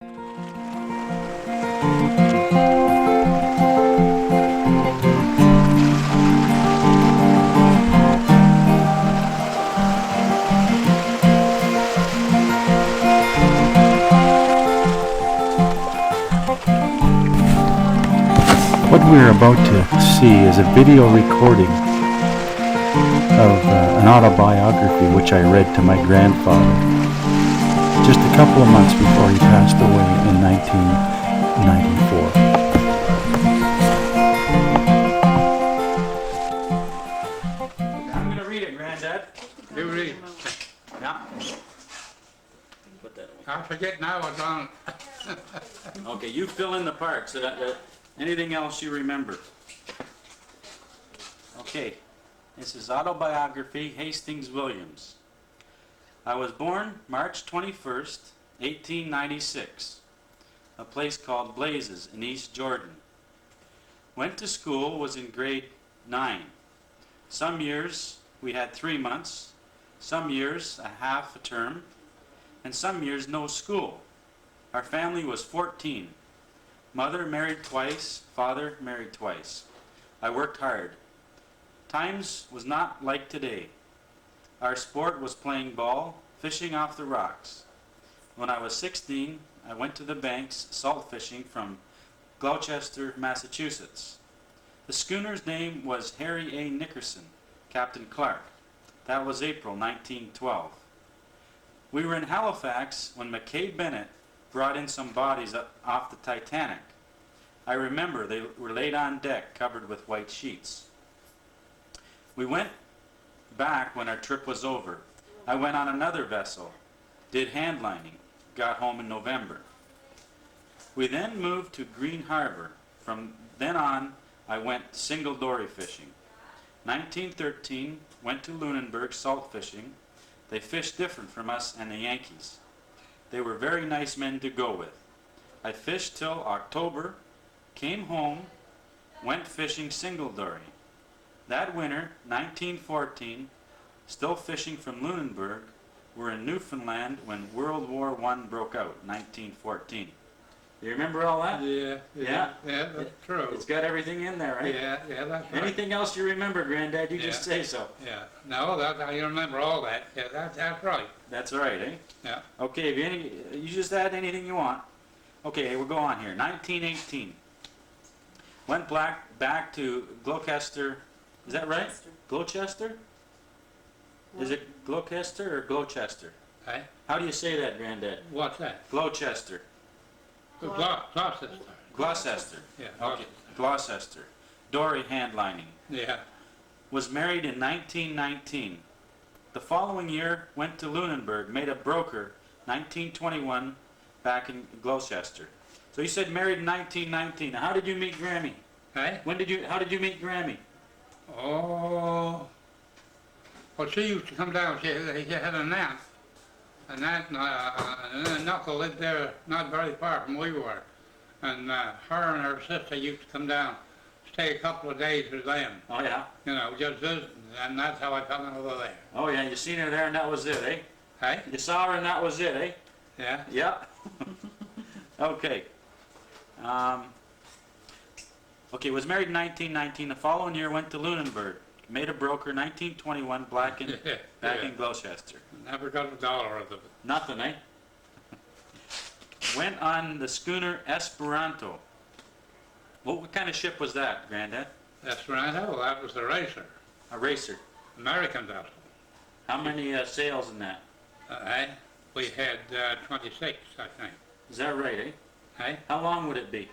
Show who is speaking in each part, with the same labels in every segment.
Speaker 1: What we're about to see is a video recording of an autobiography which I read to my grandfather just a couple of months before he passed away in 1994.
Speaker 2: I'm going to read it, Granddad.
Speaker 3: You read.
Speaker 2: Yeah. Put that away.
Speaker 3: I forget now what's on.
Speaker 2: Okay, you fill in the parts. Anything else you remember? Okay, this is autobiography, Hastings Williams. I was born March 21st, 1896, a place called Blazes in East Jordan. Went to school, was in grade 9. Some years we had 3 months, some years a half a term, and some years no school. Our family was 14. Mother married twice, father married twice. I worked hard. Times was not like today. Our sport was playing ball, fishing off the rocks. When I was 16, I went to the banks salt fishing from Gloucester, Massachusetts. The schooner's name was Harry A. Nickerson, Captain Clark. That was April 1912. We were in Halifax when McKay Bennett brought in some bodies off the Titanic. I remember they were laid on deck covered with white sheets. We went back when our trip was over. I went on another vessel, did hand lining, got home in November. We then moved to Green Harbor. From then on, I went single dory fishing. 1913, went to Lunenburg salt fishing. They fished different from us and the Yankees. They were very nice men to go with. I fished till October, came home, went fishing single dory. That winter, 1914, still fishing from Lunenburg, were in Newfoundland when World War I broke out, 1914. Do you remember all that?
Speaker 3: Yeah, that's true.
Speaker 2: It's got everything in there, right?
Speaker 3: Yeah, that's right.
Speaker 2: Anything else you remember, Granddad? You just say so.
Speaker 3: Yeah, no, I remember all that. Yeah, that's right.
Speaker 2: That's right, eh?
Speaker 3: Yeah.
Speaker 2: Okay, if you just add anything you want. Okay, we'll go on here. 1918. Went back to Gloucester. Is that right? Gloucester? Is it Gloucester or Gloucester?
Speaker 3: Hey?
Speaker 2: How do you say that, Granddad?
Speaker 3: What's that?
Speaker 2: Gloucester.
Speaker 3: Gloucester.
Speaker 2: Gloucester.
Speaker 3: Yeah.
Speaker 2: Okay, Gloucester. Dory hand lining.
Speaker 3: Yeah.
Speaker 2: Was married in 1919. The following year, went to Lunenburg, made a broker, 1921, back in Gloucester. So you said married in 1919. Now, how did you meet Grammy?
Speaker 3: Hey?
Speaker 2: How did you meet Grammy?
Speaker 3: Oh. Well, she used to come down. She had an aunt. And that Knuckle lived there not very far from where we were. And her and her sister used to come down, stay a couple of days with them.
Speaker 2: Oh, yeah?
Speaker 3: You know, just visiting. And that's how I fell in over there.
Speaker 2: Oh, yeah, you seen her there and that was it, eh?
Speaker 3: Hey?
Speaker 2: You saw her and that was it, eh?
Speaker 3: Yeah?
Speaker 2: Yeah. Okay. Okay, was married in 1919. The following year went to Lunenburg. Made a broker, 1921, back in Gloucester.
Speaker 3: Never got $1 out of it.
Speaker 2: Nothing, eh? Went on the schooner Esperanto. What kind of ship was that, Granddad?
Speaker 3: Esperanto, that was the racer.
Speaker 2: A racer.
Speaker 3: American vessel.
Speaker 2: How many sails in that?
Speaker 3: We had 26, I think.
Speaker 2: Is that right, eh?
Speaker 3: Hey?
Speaker 2: How long would it be?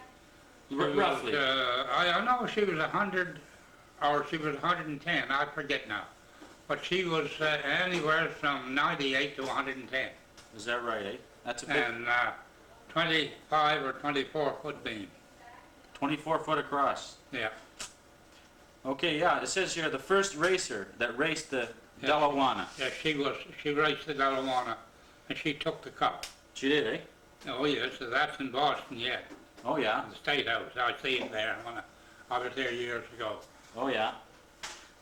Speaker 2: Roughly.
Speaker 3: I know she was 100 or she was 110, I forget now. But she was anywhere from 98 to 110.
Speaker 2: Is that right, eh? That's a big...
Speaker 3: And 25 or 24 foot beam.
Speaker 2: 24 foot across.
Speaker 3: Yeah.
Speaker 2: Okay, yeah, it says here the first racer that raced the Delawana.
Speaker 3: Yeah, she raced the Delawana and she took the cup.
Speaker 2: She did, eh?
Speaker 3: Oh yes, so that's in Boston yet.
Speaker 2: Oh, yeah.
Speaker 3: The State House. I see it there when I was there years ago.
Speaker 2: Oh, yeah.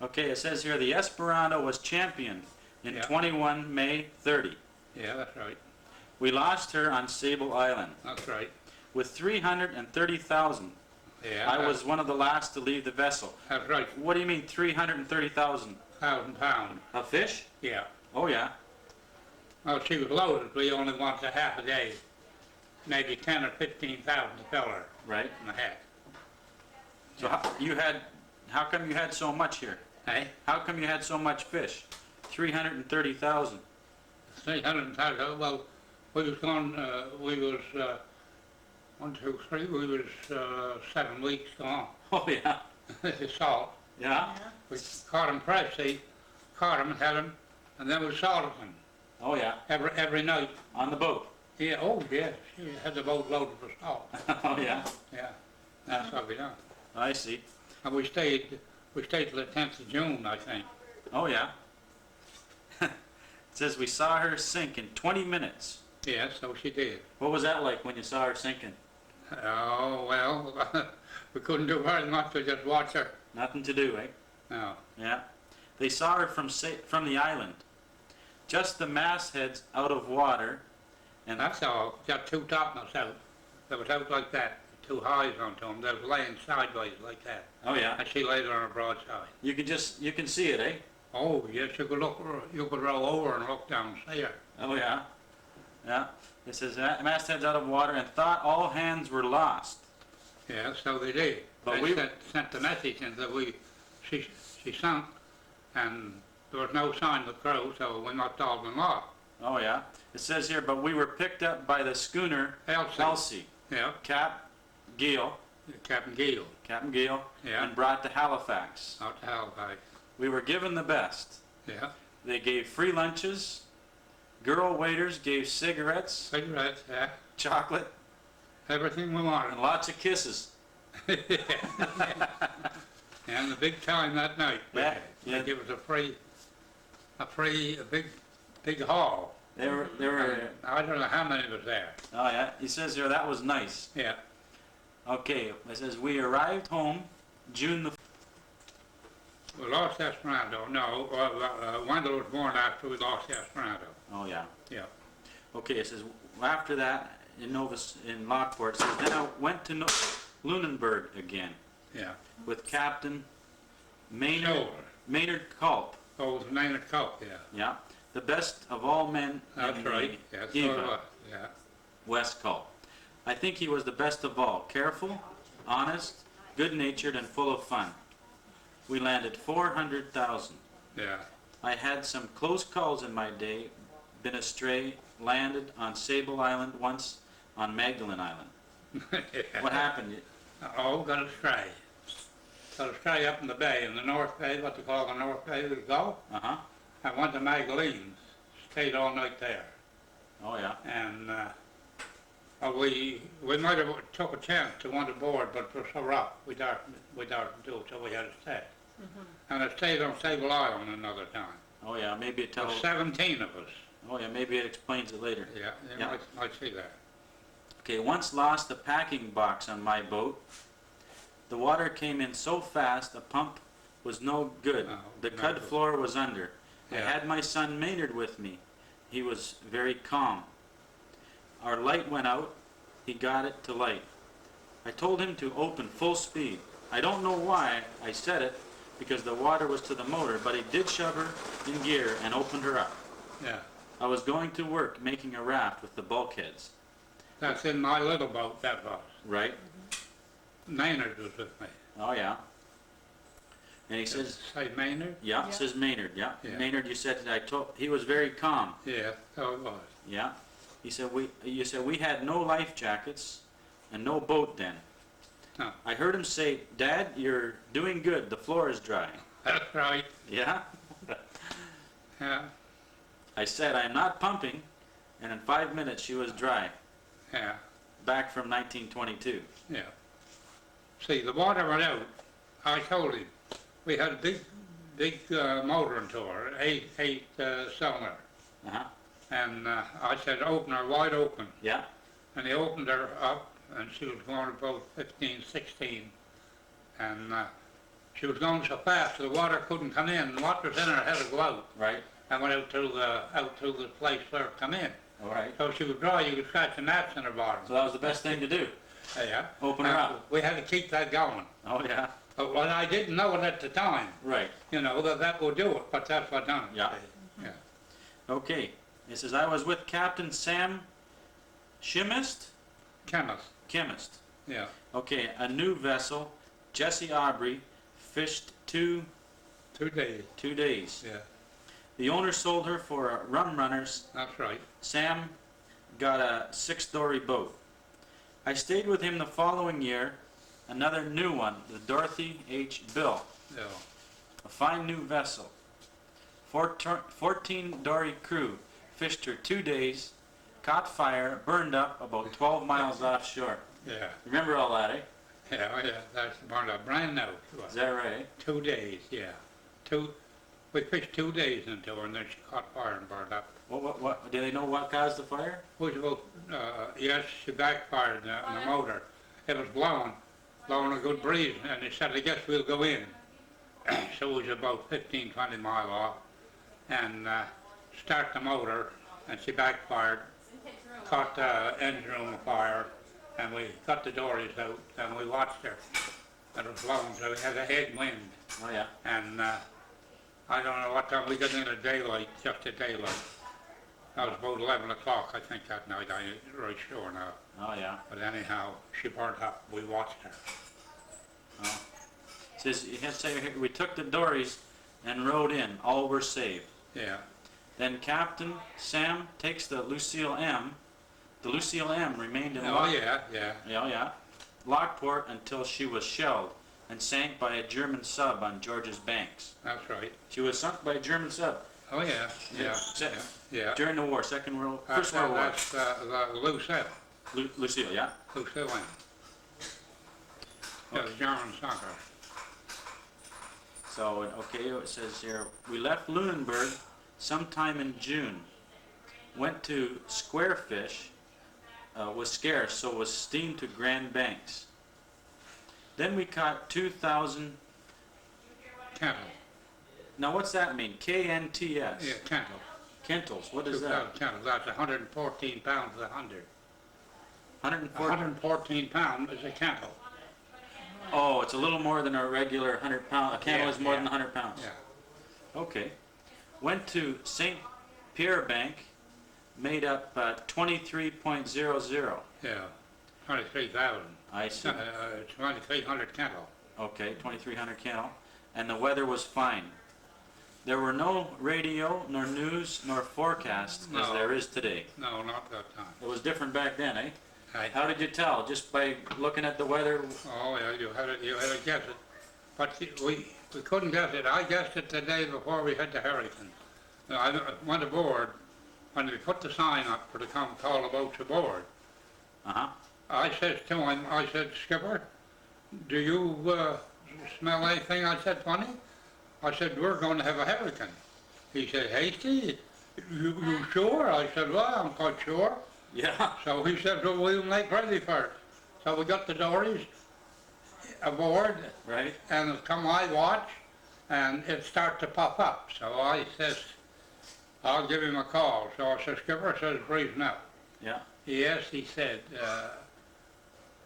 Speaker 2: Okay, it says here the Esperanto was champion in 21 May 30.
Speaker 3: Yeah, that's right.
Speaker 2: We lost her on Sable Island
Speaker 3: That's right.
Speaker 2: with 330,000.
Speaker 3: Yeah.
Speaker 2: I was one of the last to leave the vessel.
Speaker 3: That's right.
Speaker 2: What do you mean 330,000?
Speaker 3: £1,000.
Speaker 2: Of fish?
Speaker 3: Yeah.
Speaker 2: Oh yeah.
Speaker 3: Well, she was loaded. We only wanted a half a day. Maybe 10 or 15,000 to fill her
Speaker 2: Right.
Speaker 3: in the head.
Speaker 2: So how come you had so much here?
Speaker 3: Hey?
Speaker 2: How come you had so much fish? 330,000.
Speaker 3: 330, well, we was gone, we was, 1, 2, 3, we was 7 weeks gone.
Speaker 2: Oh yeah.
Speaker 3: This is salt.
Speaker 2: Yeah?
Speaker 3: We caught them fresh, see, caught them and had them, and then we salted them
Speaker 2: Oh yeah.
Speaker 3: every night.
Speaker 2: On the boat.
Speaker 3: Yeah, oh yes, she had the boat loaded with salt.
Speaker 2: Oh yeah.
Speaker 3: Yeah, that's what we done.
Speaker 2: I see.
Speaker 3: And we stayed till the 10th of June, I think.
Speaker 2: Oh yeah. It says we saw her sink in 20 minutes.
Speaker 3: Yes, so she did.
Speaker 2: What was that like when you saw her sinking?
Speaker 3: Oh, well, we couldn't do very much, we just watch her.
Speaker 2: Nothing to do, eh?
Speaker 3: No.
Speaker 2: Yeah. They saw her from the island. Just the mastheads out of water. And
Speaker 3: That's all. Got 2 topmasts out. They was out like that, 2 highs onto them. They was laying sideways like that.
Speaker 2: oh yeah.
Speaker 3: And she laid on her broadside.
Speaker 2: You can see it, eh?
Speaker 3: Oh, yes, you could roll over and look down and see her.
Speaker 2: Oh yeah. Yeah. It says mastheads out of water and thought all hands were lost.
Speaker 3: Yeah, so they did.
Speaker 2: But
Speaker 3: They
Speaker 2: we-
Speaker 3: sent the message in that she sunk, and there was no sign of the crew, so we must all been lost.
Speaker 2: Oh yeah. It says here, but we were picked up by the schooner
Speaker 3: Elsie.
Speaker 2: Elsie,
Speaker 3: Yeah,
Speaker 2: Captain Gill,
Speaker 3: Captain Gill, Yeah.
Speaker 2: and brought to Halifax.
Speaker 3: out to Halifax.
Speaker 2: We were given the best.
Speaker 3: Yeah,
Speaker 2: They gave free lunches. Girl waiters gave cigarettes,
Speaker 3: cigarettes, yeah,
Speaker 2: chocolate,
Speaker 3: everything we wanted.
Speaker 2: and lots of kisses.
Speaker 3: And the big time that night.
Speaker 2: Yeah,
Speaker 3: They
Speaker 2: yeah.
Speaker 3: give us a big hall.
Speaker 2: They were.
Speaker 3: I don't know how many was there.
Speaker 2: Oh yeah. He says here that was nice.
Speaker 3: Yeah.
Speaker 2: Okay. It says we arrived home June the.
Speaker 3: We lost Esperanto. No, Wendell was born after we lost Esperanto.
Speaker 2: Oh yeah.
Speaker 3: Yeah.
Speaker 2: Okay. It says after that in Lockport. It says then I went to Lunenburg again
Speaker 3: Yeah.
Speaker 2: with Captain
Speaker 3: Silver.
Speaker 2: Maynard Culp.
Speaker 3: Oh, it was Maynard Cup, yeah.
Speaker 2: Yeah. The best of all men
Speaker 3: That's
Speaker 2: in
Speaker 3: right.
Speaker 2: the
Speaker 3: Yes, so it
Speaker 2: Eva.
Speaker 3: was. Yeah.
Speaker 2: West Culp. I think he was the best of all. Careful, honest, good-natured, and full of fun. We landed 400,000.
Speaker 3: Yeah.
Speaker 2: I had some close calls in my day, been astray, landed on Sable Island once, on Magdalen Island. What happened?
Speaker 3: Oh, got astray. Got astray up in the bay, in the North Bay, what they call the North Bay, we go.
Speaker 2: Uh-huh.
Speaker 3: I went to Magdalene's, stayed all night there.
Speaker 2: Oh, yeah.
Speaker 3: And we might have took a chance to went aboard, but it was so rough, we darted do it, so we had to stay. And I stayed on Sable Island another time.
Speaker 2: Oh, yeah. Maybe it
Speaker 3: There
Speaker 2: tells...
Speaker 3: was 17 of us.
Speaker 2: Oh, yeah. Maybe it explains it later.
Speaker 3: Yeah, you
Speaker 2: Yeah.
Speaker 3: might see that.
Speaker 2: Okay, once lost a packing box on my boat. The water came in so fast, the pump was no good.
Speaker 3: No,
Speaker 2: The
Speaker 3: no
Speaker 2: cud
Speaker 3: good.
Speaker 2: floor was under. I
Speaker 3: Yeah.
Speaker 2: had my son Maynard with me. He was very calm. Our light went out. He got it to light. I told him to open full speed. I don't know why I said it, because the water was to the motor, but he did shove her in gear and opened her up.
Speaker 3: Yeah.
Speaker 2: I was going to work making a raft with the bulkheads.
Speaker 3: That's in my little boat, that was.
Speaker 2: Right?
Speaker 3: Maynard was with me.
Speaker 2: Oh, yeah. And he says...
Speaker 3: Say Maynard?
Speaker 2: Yeah, it says Maynard, yeah.
Speaker 3: Yeah.
Speaker 2: Maynard, you said he was very calm.
Speaker 3: Yeah, so it was.
Speaker 2: Yeah. You said we had no life jackets and no boat then.
Speaker 3: No.
Speaker 2: I heard him say, Dad, you're doing good, the floor is dry.
Speaker 3: That's right.
Speaker 2: Yeah?
Speaker 3: Yeah,
Speaker 2: I said, I'm not pumping, and in 5 minutes she was dry.
Speaker 3: yeah,
Speaker 2: Back from 1922.
Speaker 3: yeah. See, the water went out. I told him. We had a big motor into her, eight cylinder.
Speaker 2: Uh-huh.
Speaker 3: And I said, open her wide open.
Speaker 2: Yeah?
Speaker 3: And he opened her up, and she was going about 15, 16. And she was going so fast, the water couldn't come in. What was in her had to go out.
Speaker 2: Right?
Speaker 3: And went out through the place where it come in.
Speaker 2: All right.
Speaker 3: So she was dry, you could scratch the gnats in her bottom.
Speaker 2: So that was the best thing to do.
Speaker 3: Yeah.
Speaker 2: Open her up.
Speaker 3: We had to keep that going.
Speaker 2: Oh, yeah.
Speaker 3: But what I didn't know it at the time,
Speaker 2: Right.
Speaker 3: you know, that would do it, but that's what done it.
Speaker 2: Yeah.
Speaker 3: Yeah.
Speaker 2: Okay. It says, I was with Captain Sam Chemist?
Speaker 3: Chemist, yeah.
Speaker 2: Okay, a new vessel, Jesse Aubrey, fished 2
Speaker 3: 2 days,
Speaker 2: 2 days.
Speaker 3: yeah,
Speaker 2: The owner sold her for a rum runners.
Speaker 3: that's right.
Speaker 2: Sam got a 6-dory boat. I stayed with him the following year, another new one, the Dorothy H. Bill,
Speaker 3: Yeah.
Speaker 2: a fine new vessel. 14-dory crew fished her 2 days, caught fire, burned up about 12 miles offshore.
Speaker 3: Yeah,
Speaker 2: Remember all that, eh?
Speaker 3: yeah, oh, yeah, that's burned up brand new.
Speaker 2: Is that right?
Speaker 3: 2 days, yeah. We fished 2 days into her and then she caught fire and burned up.
Speaker 2: What, do they know what caused the fire?
Speaker 3: Was about, yes, she backfired in the motor. It was blowing a good breeze, and they said, I guess we'll go in. So it was about 15, 20 mile off, and start the motor, and she backfired, caught the engine room afire, and we cut the dories out, and we watched her. It was blowing, so we had a headwind,
Speaker 2: Oh, yeah.
Speaker 3: and I don't know what time we got in at daylight, just at daylight. That was about 11 o'clock, I think, that night. I ain't really sure now.
Speaker 2: Oh, yeah.
Speaker 3: But anyhow, she burnt up. We watched her.
Speaker 2: Oh. It says, it has to say here, we took the dories and rowed in. All were saved.
Speaker 3: Yeah.
Speaker 2: Then Captain Sam takes the Lucille M. The Lucille M remained in
Speaker 3: Oh, yeah, yeah.
Speaker 2: yeah, Lockport until she was shelled and sank by a German sub on George's Banks.
Speaker 3: That's right.
Speaker 2: She was sunk by a German sub.
Speaker 3: Oh, yeah, yeah,
Speaker 2: Se-
Speaker 3: yeah.
Speaker 2: During the war, First World War.
Speaker 3: That's the Lucille.
Speaker 2: Lucille, yeah.
Speaker 3: Lucille M. Yeah, the German sunk her.
Speaker 2: So, okay, it says here, we left Lunenburg sometime in June. Went to Squarefish, was scarce, so was steamed to Grand Banks. Then we caught 2,000,
Speaker 3: Kental.
Speaker 2: now what's that mean? KNTS?
Speaker 3: Yeah, Kental.
Speaker 2: Quintals, what is
Speaker 3: 2,000
Speaker 2: that?
Speaker 3: Kental. That's 114 pounds a 100.
Speaker 2: 140?
Speaker 3: 114 pounds is a Kental.
Speaker 2: Oh, it's a little more than a regular 100 pound, a candle
Speaker 3: Yeah,
Speaker 2: is more
Speaker 3: yeah.
Speaker 2: than 100 pounds.
Speaker 3: Yeah.
Speaker 2: Okay. Went to St. Pierre Bank, made up 23.00.
Speaker 3: Yeah. 23,000.
Speaker 2: I see.
Speaker 3: 2,300 Kental.
Speaker 2: Okay, 2300 candle. And the weather was fine. There were no radio, nor news, nor forecast as
Speaker 3: No.
Speaker 2: there is today.
Speaker 3: No, not that time.
Speaker 2: It was different back then, eh?
Speaker 3: Right.
Speaker 2: How did you tell? Just by looking at the weather?
Speaker 3: Oh, yeah, you had to guess it. But we couldn't guess it. I guessed it the day before we had the hurricane. I went aboard, when we put the sign up for to come call the boats aboard.
Speaker 2: Uh-huh.
Speaker 3: I said to him, I said, Skipper, do you smell anything? I said, funny? I said, we're going to have a hurricane. He said, Hasty, you sure? I said, well, I'm quite sure.
Speaker 2: Yeah.
Speaker 3: So he said, well, we'll make ready for it. So we got the dories aboard,
Speaker 2: Right?
Speaker 3: and it come I watch, and it start to pop up. So I says, I'll give him a call. So I said, Skipper, says breezing up.
Speaker 2: Yeah.
Speaker 3: Yes, he said,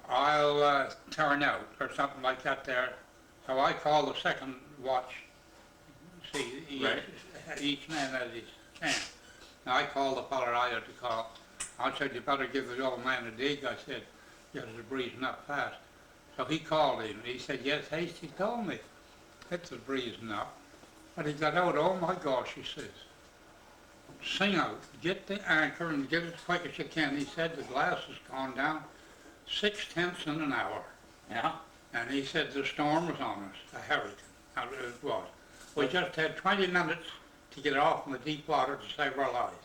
Speaker 3: I'll turn out, or something like that there. So I called the second watch. See,
Speaker 2: Right.
Speaker 3: each man has his chance. Now I called the fellow I had to call. I said, you better give the old man a dig. I said, yes, it's breezing up fast. So he called him. He said, yes, Hasty told me. It's breezing up. But he got out, oh my gosh, he says. Sing out, get the anchor and get it as quick as you can. He said the glass has gone down 0.6 in an hour.
Speaker 2: Yeah.
Speaker 3: And he said the storm was on us, a hurricane. It was. We just had 20 minutes to get off in the deep water to save our lives.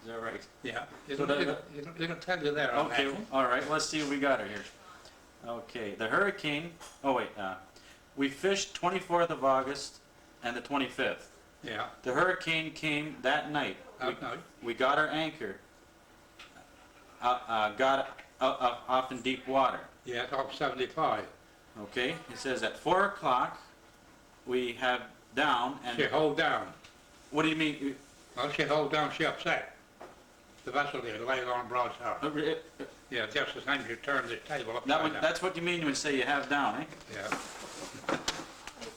Speaker 2: Is that right?
Speaker 3: Yeah,
Speaker 2: So
Speaker 3: it'll tell you there on
Speaker 2: Okay,
Speaker 3: that.
Speaker 2: all right, let's see what we got here. Okay, the hurricane, we fished 24th of August and the 25th.
Speaker 3: Yeah,
Speaker 2: The hurricane came that night.
Speaker 3: that night.
Speaker 2: We got our anchor, off in deep water.
Speaker 3: Yeah, it's off 75.
Speaker 2: Okay, it says at 4 o'clock, we have down,
Speaker 3: She
Speaker 2: and
Speaker 3: hold down.
Speaker 2: what do you mean?
Speaker 3: Well, she hold down, she upset. the vessel there, laid on broadside. Yeah, just the same as you turn this table upside down.
Speaker 2: That's what you mean when you say you have down, eh?
Speaker 3: Yeah.
Speaker 4: There you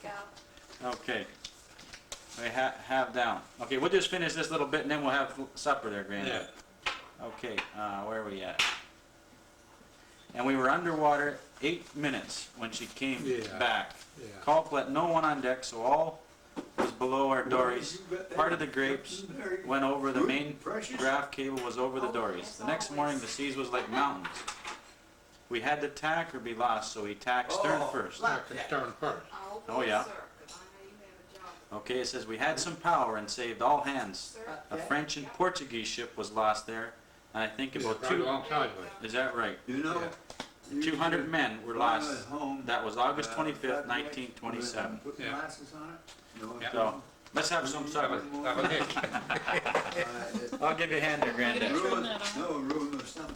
Speaker 4: go.
Speaker 2: Okay. We have down. Okay, we'll just finish this little bit and then we'll have supper there, Granddad. Okay, where are we at? And we were underwater 8 minutes when she came back.
Speaker 3: Yeah.
Speaker 2: Culp let no one on deck, so all was below our dories. Part of the grapes went over the main draft cable was over the dories. The next morning the seas was like mountains. We had to tack or be lost, so we tacked stern first.
Speaker 3: Stern first.
Speaker 2: Oh, yeah. Okay, it says we had some power and saved all hands. A French and Portuguese ship was lost there, and I think about
Speaker 3: Right alongside of it.
Speaker 2: Is that right?
Speaker 5: You know,
Speaker 2: 200 men were lost.
Speaker 5: at home,
Speaker 2: That was August 25th, 1927.
Speaker 5: Put the
Speaker 3: Yeah.
Speaker 5: glasses on it. No,
Speaker 3: Yeah.
Speaker 2: So, let's have some supper.
Speaker 3: That was it.
Speaker 2: I'll give you a hand there, Granddad.
Speaker 5: ruin the stomach.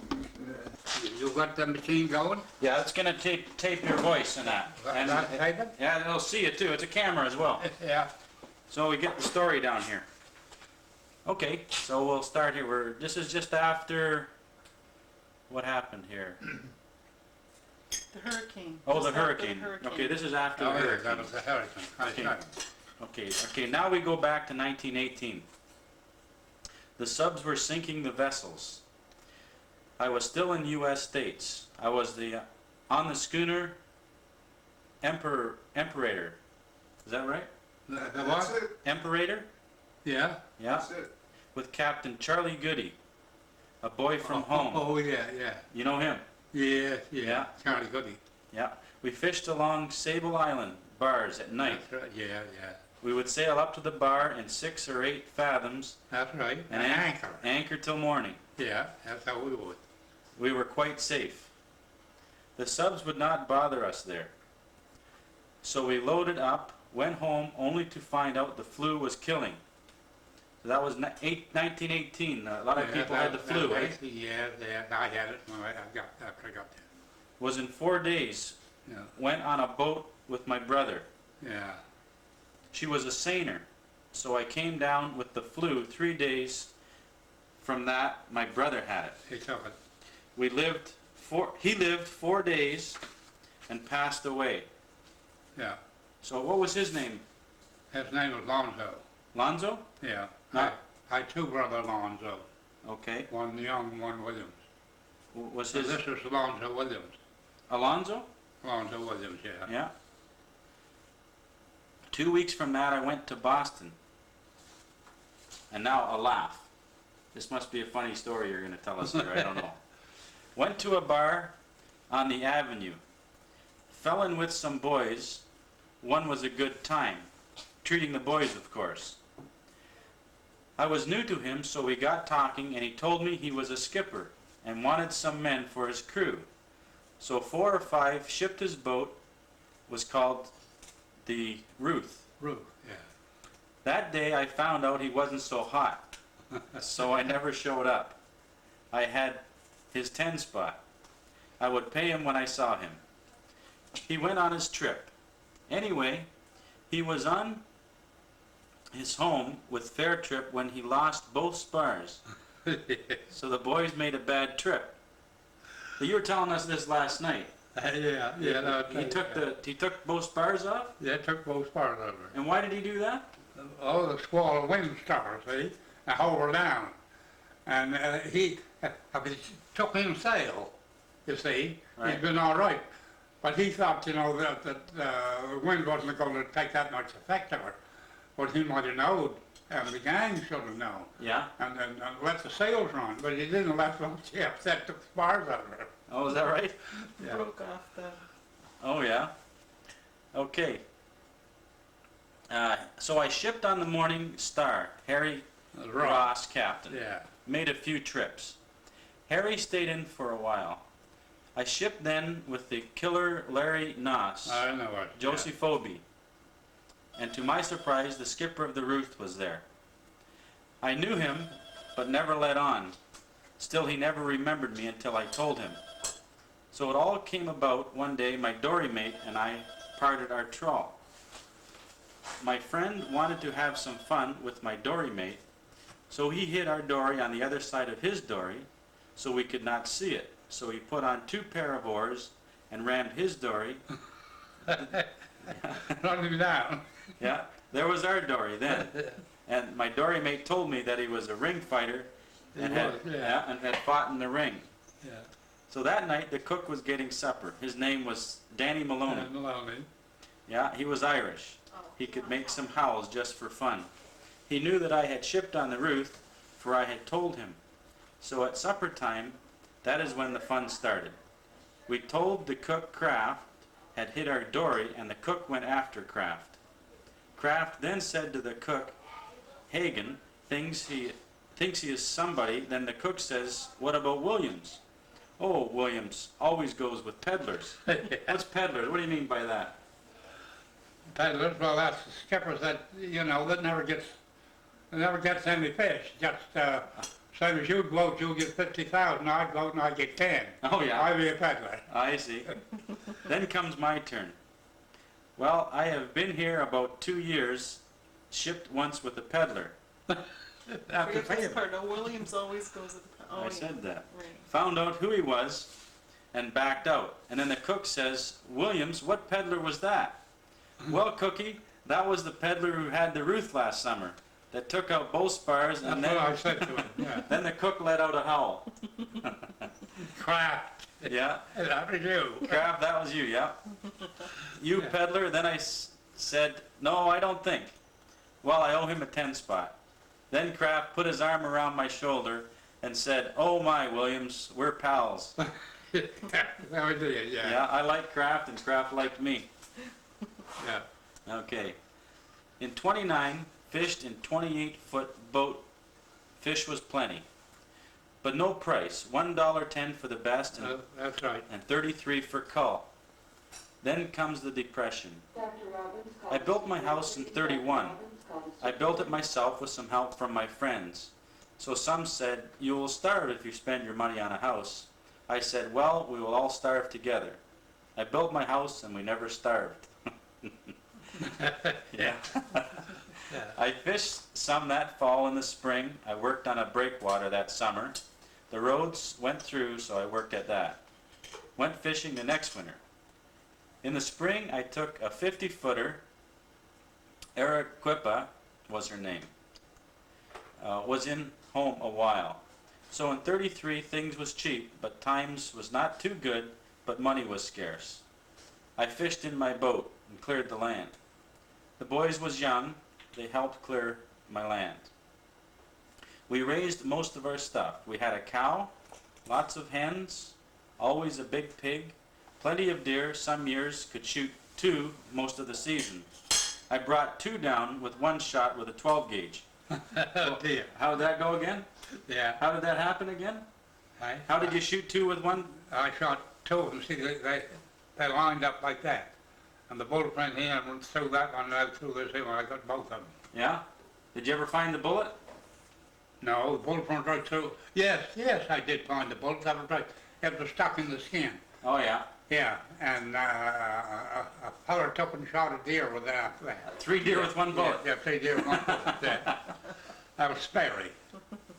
Speaker 3: You got the machine going?
Speaker 2: Yeah, it's gonna tape your voice and that. And,
Speaker 3: That table?
Speaker 2: yeah, they'll see it too. It's a camera as well.
Speaker 3: Yeah.
Speaker 2: So we get the story down here. Okay, so we'll start here. This is just after, what happened here?
Speaker 4: The hurricane.
Speaker 2: Oh, the
Speaker 4: Just after
Speaker 2: hurricane. Okay, this is after
Speaker 3: Oh,
Speaker 2: the
Speaker 3: yeah,
Speaker 2: hurricane.
Speaker 3: that was the hurricane.
Speaker 2: Okay.
Speaker 3: Right.
Speaker 2: Okay, now we go back to 1918. The subs were sinking the vessels. I was still in U.S. states. I was on the schooner Emperator. Is that right?
Speaker 3: The
Speaker 5: That's
Speaker 3: what?
Speaker 5: it,
Speaker 2: Emperator?
Speaker 3: Yeah?
Speaker 2: Yeah.
Speaker 5: that's it.
Speaker 2: With Captain Charlie Goody, a boy from home.
Speaker 3: Oh, yeah, yeah.
Speaker 2: You know him?
Speaker 3: Yeah,
Speaker 2: Yeah.
Speaker 3: yeah. Charlie Goody.
Speaker 2: Yeah. We fished along Sable Island bars at night.
Speaker 3: That's right. Yeah, yeah.
Speaker 2: We would sail up to the bar in 6 or 8 fathoms
Speaker 3: That's right.
Speaker 2: and
Speaker 3: anchor.
Speaker 2: anchor till morning.
Speaker 3: Yeah, that's how we would.
Speaker 2: We were quite safe. The subs would not bother us there. So we loaded up, went home, only to find out the flu was killing. So that was 1918. A lot of
Speaker 3: Yeah,
Speaker 2: people had the flu,
Speaker 3: that-
Speaker 2: right?
Speaker 3: Yeah, yeah, I had it when I got after I got there.
Speaker 2: Was in 4 days.
Speaker 3: Yeah,
Speaker 2: Went on a boat with my brother.
Speaker 3: yeah.
Speaker 2: She was a saner. So I came down with the flu 3 days. From that, my brother had it.
Speaker 3: He took it.
Speaker 2: He lived 4 days and passed away.
Speaker 3: Yeah.
Speaker 2: So what was his name?
Speaker 3: His name was Lonzo.
Speaker 2: Lonzo?
Speaker 3: Yeah.
Speaker 2: Huh?
Speaker 3: I had two brothers Lonzo.
Speaker 2: Okay.
Speaker 3: One young, one Williams.
Speaker 2: Was
Speaker 3: So
Speaker 2: his
Speaker 3: this was Lonzo Williams.
Speaker 2: Alonzo?
Speaker 3: Lonzo Williams, yeah.
Speaker 2: Yeah. 2 weeks from that, I went to Boston. And now a laugh. This must be a funny story you're going to tell us here. I don't know. Went to a bar on the avenue. Fell in with some boys. One was a good time. Treating the boys, of course. I was new to him, so we got talking, and he told me he was a skipper and wanted some men for his crew. So 4 or 5 shipped his boat, was called the Ruth.
Speaker 3: Ruth, yeah.
Speaker 2: That day I found out he wasn't so hot, so I never showed up. I had his 10 spot. I would pay him when I saw him. He went on his trip. Anyway, he was on his home with Fair Trip when he lost both spars. So the boys made a bad trip. You were telling us this last night.
Speaker 3: Yeah, yeah. No,
Speaker 2: He took both spars off?
Speaker 3: Yeah, took both parts over.
Speaker 2: And why did he do that?
Speaker 3: Oh, the squall of wind started, see, and hold her down. And he took him sail, you see.
Speaker 2: Right.
Speaker 3: He'd been all right. But he thought, you know, that the wind wasn't going to take that much effect of it. But he might have known, and the gang should have known.
Speaker 2: Yeah?
Speaker 3: And let the sails run, but he didn't let them. He upset the spars out of it.
Speaker 2: Oh, is that right?
Speaker 3: Yeah.
Speaker 4: Broke off the.
Speaker 2: Oh, yeah? Okay. So I shipped on the Morning Star, Harry Ross, captain.
Speaker 3: Yeah.
Speaker 2: Made a few trips. Harry stayed in for a while. I shipped then with the killer Larry Noss,
Speaker 3: I know it.
Speaker 2: Josie Phoebe, and to my surprise, the skipper of the Ruth was there. I knew him, but never let on. Still, he never remembered me until I told him. So it all came about one day. My dory mate and I parted our trawl. My friend wanted to have some fun with my dory mate, So he hid our dory on the other side of his dory so we could not see it. So he put on 2 pair of oars and rammed his dory.
Speaker 3: Run him down.
Speaker 2: Yeah, there was our dory then. And my dory mate told me that he was a ring fighter and
Speaker 3: He was, yeah.
Speaker 2: and had fought in the ring.
Speaker 3: Yeah.
Speaker 2: So that night the cook was getting supper. His name was Danny Maloney.
Speaker 3: Maloney.
Speaker 2: Yeah, he was Irish. He could make some howls just for fun. He knew that I had shipped on the Ruth, for I had told him. So at supper time, that is when the fun started. We told the cook Kraft had hit our dory, and the cook went after Kraft. Kraft then said to the cook, Hagen thinks he is somebody. Then the cook says, what about Williams? Oh, Williams always goes with peddlers. What's peddlers? What do you mean by that?
Speaker 3: Peddlers, well, that's the skippers that, you know, that never gets any fish. Just, same as you go out, you'll get 50,000, I go out and I get 10.
Speaker 2: Oh, yeah.
Speaker 3: I'll be a peddler.
Speaker 2: I see. Then comes my turn. Well, I have been here about 2 years, shipped once with a peddler.
Speaker 3: After
Speaker 4: Forget this
Speaker 3: paying.
Speaker 4: part. No, Williams always goes with the. Oh,
Speaker 2: I
Speaker 4: yeah.
Speaker 2: said that.
Speaker 4: Right.
Speaker 2: Found out who he was and backed out. And then the cook says, Williams, what peddler was that? Well, Cookie, that was the peddler who had the Ruth last summer that took out both spars, and
Speaker 3: That's what I
Speaker 2: then,
Speaker 3: said to him, yeah.
Speaker 2: then the cook let out a howl.
Speaker 3: Crap.
Speaker 2: Yeah,
Speaker 3: That was you.
Speaker 2: Kraft, that was you, yeah. You
Speaker 3: Yeah.
Speaker 2: peddler, then I said, no, I don't think. Well, I owe him a 10 spot. Then Kraft put his arm around my shoulder and said, oh my, Williams, we're pals.
Speaker 3: That was it, yeah.
Speaker 2: Yeah, I like Kraft and Kraft liked me.
Speaker 3: Yeah.
Speaker 2: Okay. In 29, fished in 28-foot boat. Fish was plenty. But no price. $1.10 for the best and,
Speaker 3: That's right.
Speaker 2: and 33 for cull. Then comes the Depression. I built my house in 31. I built it myself with some help from my friends. So some said, you will starve if you spend your money on a house. I said, well, we will all starve together. I built my house and we never starved. Yeah.
Speaker 3: Yeah.
Speaker 2: I fished some that fall and the spring. I worked on a breakwater that summer. The roads went through, so I worked at that. Went fishing the next winter. In the spring, I took a 50-footer. Arequipa was her name. Was in home a while. So in 33, things was cheap, but times was not too good, but money was scarce. I fished in my boat and cleared the land. The boys was young. They helped clear my land. We raised most of our stuff. We had a cow, lots of hens, always a big pig, plenty of deer. Some years could shoot 2 most of the season. I brought 2 down with 1 shot with a 12 gauge.
Speaker 3: Oh dear.
Speaker 2: How did that go again?
Speaker 3: Yeah.
Speaker 2: How did that happen again? How did you shoot 2 with 1?
Speaker 3: I shot 2 of them. See, they lined up like that. And the bullet went in and went through that one and out through this here. I got both of them.
Speaker 2: Yeah? Did you ever find the bullet?
Speaker 3: No, the bullet went right through. Yes, I did find the bullet. That was right. It was stuck in the skin.
Speaker 2: Oh, yeah.
Speaker 3: Yeah, and a feller took and shot a deer with that.
Speaker 2: 3 deer with 1 bullet.
Speaker 3: Yeah, 3 deer with 1 bullet. Yeah. That was Sperry.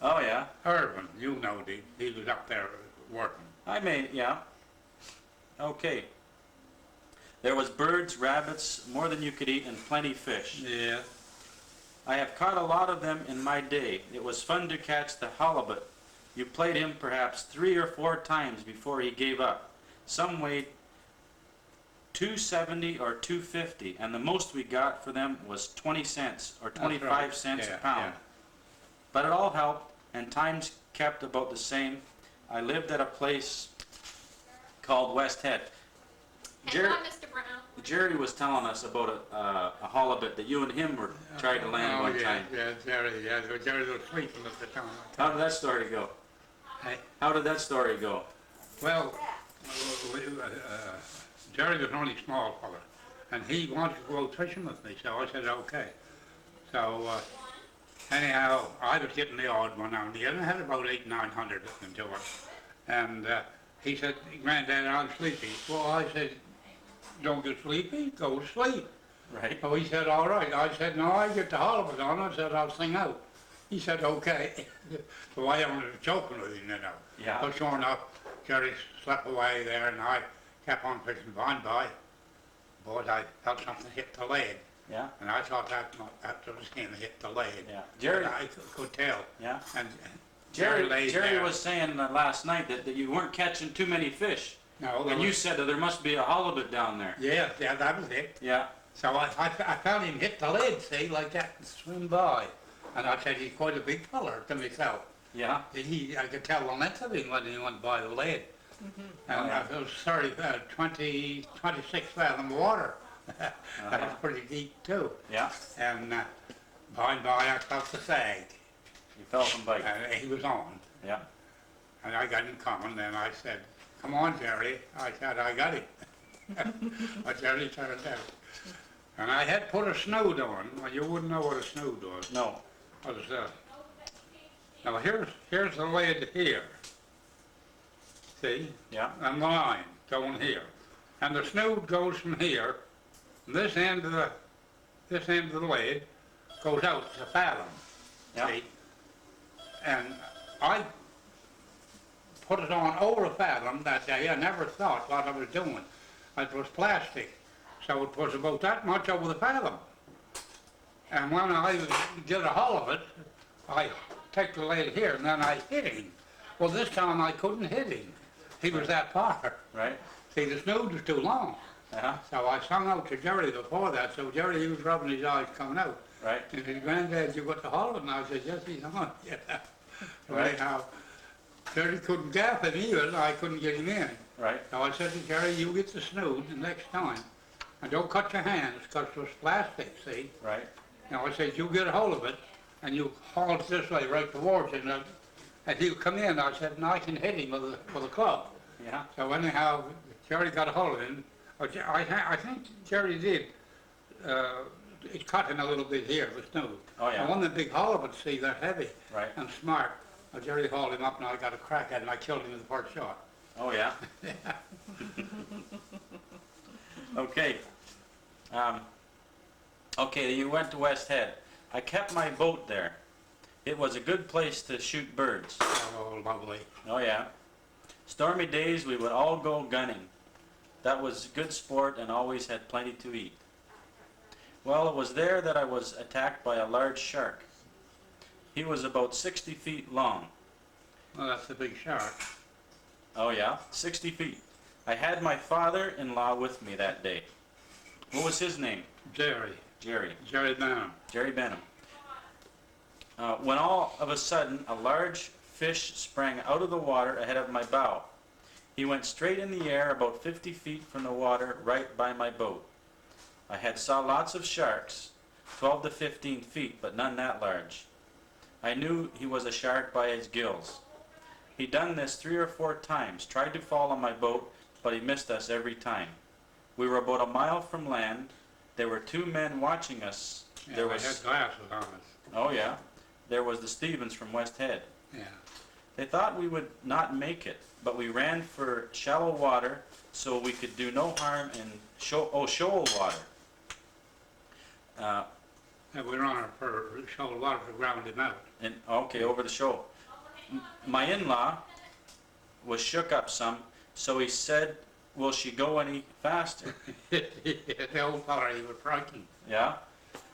Speaker 2: Oh, yeah.
Speaker 3: Irvin, you know, he was up there working.
Speaker 2: I made, yeah. Okay. There was birds, rabbits, more than you could eat, and plenty fish.
Speaker 3: Yeah.
Speaker 2: I have caught a lot of them in my day. It was fun to catch the halibut. You played him perhaps 3 or 4 times before he gave up. Some weighed 270 or 250, and the most we got for them was 20 cents or 25
Speaker 3: right.
Speaker 2: cents
Speaker 3: Yeah,
Speaker 2: a pound.
Speaker 3: yeah.
Speaker 2: But it all helped, and times kept about the same. I lived at a place called West Head.
Speaker 6: Hang on, Mr. Brown.
Speaker 2: Jerry was telling us about a halibut that you and him were trying to land one time.
Speaker 3: Yeah, Jerry was sleeping at the time.
Speaker 2: How did that story go?
Speaker 3: Hey,
Speaker 2: How did that story go?
Speaker 3: well, Jerry was only a small fella, and he wanted to go out fishing with me, so I said, okay. So, anyhow, I was getting the odd one on the other. I had about 800-900 into it. And he said, Granddad, I'm sleepy. Well, I said, don't get sleepy, go to sleep.
Speaker 2: Right?
Speaker 3: So he said, all right. I said, no, I get the halibut on. I said, I'll sing out. he said, okay. So I was joking with him, you know.
Speaker 2: Yeah.
Speaker 3: But sure enough, Jerry slept away there, and I kept on fishing by. But I felt something hit the lead,
Speaker 2: Yeah.
Speaker 3: and I thought that was him hit the lead.
Speaker 2: Yeah. Jerry.
Speaker 3: But I could tell.
Speaker 2: Yeah.
Speaker 3: And
Speaker 2: Jerry
Speaker 3: laid there.
Speaker 2: was saying last night that you weren't catching too many fish.
Speaker 3: No, there
Speaker 2: And you
Speaker 3: was-
Speaker 2: said that there must be a halibut down there.
Speaker 3: Yeah, that was it.
Speaker 2: Yeah.
Speaker 3: So I found him hit the lead, see, like that, and swim by. And I said, he's quite a big feller to myself.
Speaker 2: Yeah.
Speaker 3: I could tell the length of him when he went by the lead. And
Speaker 2: Oh, yeah.
Speaker 3: it was 26 fathom water. That was pretty deep too.
Speaker 2: Yeah.
Speaker 3: And by and by I felt the sag,
Speaker 2: You felt him bite.
Speaker 3: and he was on.
Speaker 2: Yeah.
Speaker 3: And I got him coming, and I said, come on, Jerry. I said, I got him. But Jerry turned out. And I had put a snood on. Well, you wouldn't know what a snood was.
Speaker 2: No.
Speaker 3: It was, now here's the lid here. See?
Speaker 2: Yeah.
Speaker 3: And the line going here. And the snood goes from here. This end of the lid goes out to fathom.
Speaker 2: Yeah.
Speaker 3: See? And I put it on over a fathom that day. I never thought what I was doing. It was plastic. So it was about that much over the fathom. And when I get a hold of it, I take the lid here and then I hit him. Well, this time I couldn't hit him. He was that far.
Speaker 2: Right.
Speaker 3: See, the snood was too long.
Speaker 2: Uh-huh.
Speaker 3: So I sung out to Jerry before that. So Jerry, he was rubbing his eyes coming out.
Speaker 2: Right.
Speaker 3: And his granddad, you got the hold of it? And I said, yes, he's on. Yeah. So
Speaker 2: Right.
Speaker 3: anyhow, Jerry couldn't gap him either. I couldn't get him in.
Speaker 2: Right.
Speaker 3: So I said to Jerry, you get the snood the next time. And don't cut your hands, because it was plastic, see?
Speaker 2: Right.
Speaker 3: Now I said, you get a hold of it, and you haul it this way right towards it. And he'll come in. I said, and I can hit him with a club.
Speaker 2: Yeah.
Speaker 3: So anyhow, Jerry got a hold of him. I think Jerry did. It cut in a little bit here, the snood.
Speaker 2: Oh, yeah.
Speaker 3: And one of the big halibuts, see, they're heavy
Speaker 2: Right.
Speaker 3: and smart. Well, Jerry hauled him up, and I got a crack at him. I killed him with the first shot.
Speaker 2: Oh, yeah. Okay. Okay, you went to West Head. I kept my boat there. It was a good place to shoot birds.
Speaker 3: Oh, lovely.
Speaker 2: Oh, yeah. Stormy days, we would all go gunning. That was good sport and always had plenty to eat. Well, it was there that I was attacked by a large shark. He was about 60 feet long.
Speaker 3: Well, that's a big shark.
Speaker 2: Oh, yeah? 60 feet. I had my father-in-law with me that day. What was his name?
Speaker 3: Jerry.
Speaker 2: Jerry.
Speaker 3: Jerry Benham.
Speaker 2: Jerry Benham. When all of a sudden, a large fish sprang out of the water ahead of my bow. He went straight in the air about 50 feet from the water right by my boat. I had saw lots of sharks, 12 to 15 feet, but none that large. I knew he was a shark by his gills. He done this 3 or 4 times, tried to fall on my boat, but he missed us every time. We were about a mile from land. There were 2 men watching us.
Speaker 3: Yeah,
Speaker 2: There
Speaker 3: I
Speaker 2: was,
Speaker 3: had glasses on us.
Speaker 2: oh yeah, there was the Stevens from West Head.
Speaker 3: Yeah.
Speaker 2: They thought we would not make it, but we ran for shallow water so we could do no harm in shoal water.
Speaker 3: And we were on it for shoal water to ground him out.
Speaker 2: And okay, over the shoal. My in-law was shook up some, so he said, "Will she go any faster?"
Speaker 3: The old fella, he was frightened.
Speaker 2: Yeah.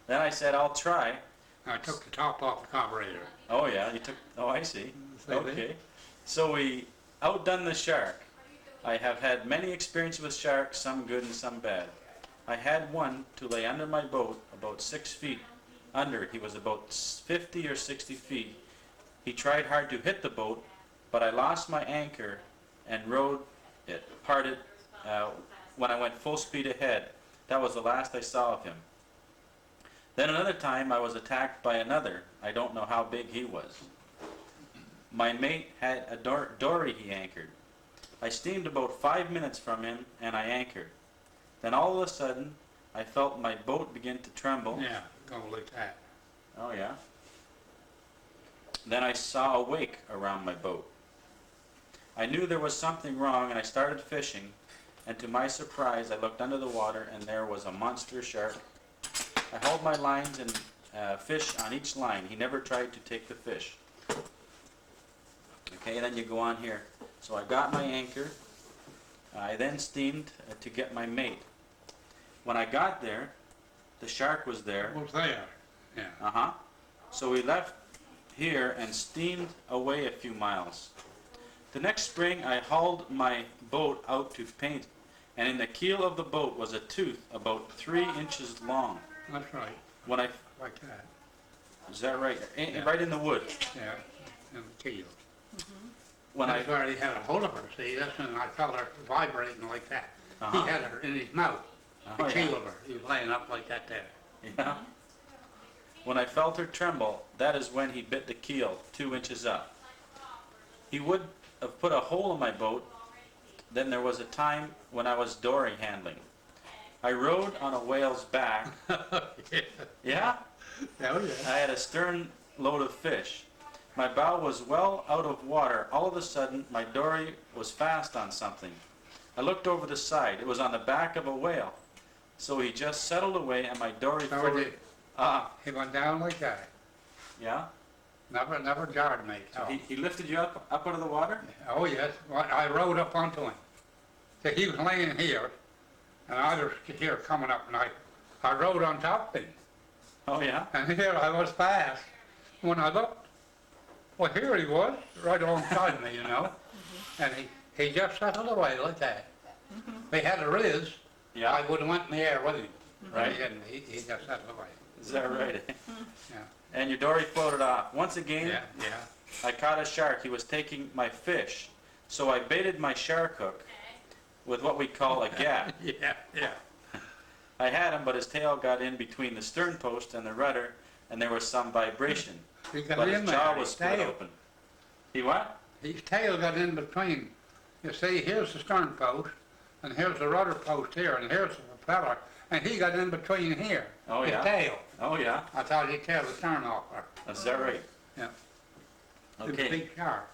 Speaker 2: Then I said, "I'll try."
Speaker 3: I took the top off the carburetor.
Speaker 2: Oh yeah, you took. Oh, I see.
Speaker 3: See that?
Speaker 2: Okay. So we outdone the shark. I have had many experiences with sharks, some good and some bad. I had one to lay under my boat, about 6 feet under. He was about 50 or 60 feet. He tried hard to hit the boat, but I lost my anchor and rode it, parted when I went full speed ahead. That was the last I saw of him. Then another time I was attacked by another. I don't know how big he was. My mate had a dory he anchored. I steamed about 5 minutes from him and I anchored. Then all of a sudden I felt my boat begin to tremble.
Speaker 3: Yeah, go like that.
Speaker 2: Oh yeah. Then I saw a wake around my boat. I knew there was something wrong and I started fishing, and to my surprise I looked under the water and there was a monster shark. I hauled my lines and fish on each line. He never tried to take the fish. Okay, then you go on here. So I got my anchor. I then steamed to get my mate. When I got there, the shark was there.
Speaker 3: Was there, yeah.
Speaker 2: Uh-huh. So we left here and steamed away a few miles. The next spring I hauled my boat out to paint, and in the keel of the boat was a tooth about 3 inches long.
Speaker 3: That's right,
Speaker 2: When I,
Speaker 3: like that,
Speaker 2: is that right?
Speaker 3: Yeah.
Speaker 2: Right in the wood.
Speaker 3: yeah, in the keel.
Speaker 2: When I,
Speaker 3: That's where he had a hold of her, see, that's when I felt her vibrating like that. He
Speaker 2: Uh-huh.
Speaker 3: had her in his mouth, the
Speaker 2: Oh, yeah.
Speaker 3: keel of her, he was laying up like that there.
Speaker 2: yeah. When I felt her tremble, that is when he bit the keel 2 inches up. He would have put a hole in my boat. Then there was a time when I was dory handling. I rode on a whale's back. Yeah?
Speaker 3: Oh, yeah.
Speaker 2: I had a stern load of fish. My bow was well out of water. All of a sudden, my dory was fast on something. I looked over the side. It was on the back of a whale. So he just settled away and my dory
Speaker 3: So
Speaker 2: floated.
Speaker 3: he went down like that,
Speaker 2: Yeah?
Speaker 3: never jarred me.
Speaker 2: So he lifted you up out of the water?
Speaker 3: Oh, yes, well, I rode up onto him. So he was laying here, and I was here coming up, and I rode on top of him.
Speaker 2: Oh, yeah?
Speaker 3: And here I was fast. When I looked, well, here he was, right alongside me, you know. And he just settled away like that. If he had a riz,
Speaker 2: Yeah?
Speaker 3: I would have went in the air with him.
Speaker 2: Right.
Speaker 3: He didn't, he just settled away.
Speaker 2: Is that right?
Speaker 3: Yeah,
Speaker 2: And your dory floated off. Once again,
Speaker 3: yeah.
Speaker 2: I caught a shark. He was taking my fish. So I baited my shark hook with what we call a gap.
Speaker 3: Yeah, yeah.
Speaker 2: I had him, but his tail got in between the stern post and the rudder, and there was some vibration.
Speaker 3: He got
Speaker 2: But
Speaker 3: in
Speaker 2: his
Speaker 3: there,
Speaker 2: jaw
Speaker 3: his
Speaker 2: was split
Speaker 3: tail.
Speaker 2: open. He what?
Speaker 3: His tail got in between. You see, here's the stern post, and here's the rudder post here, and here's the propeller, and he got in between here.
Speaker 2: Oh,
Speaker 3: his
Speaker 2: yeah?
Speaker 3: tail.
Speaker 2: Oh, yeah.
Speaker 3: I thought he'd tear the stern off her.
Speaker 2: Is that right?
Speaker 3: Yeah. He was a
Speaker 2: Okay.
Speaker 3: big shark.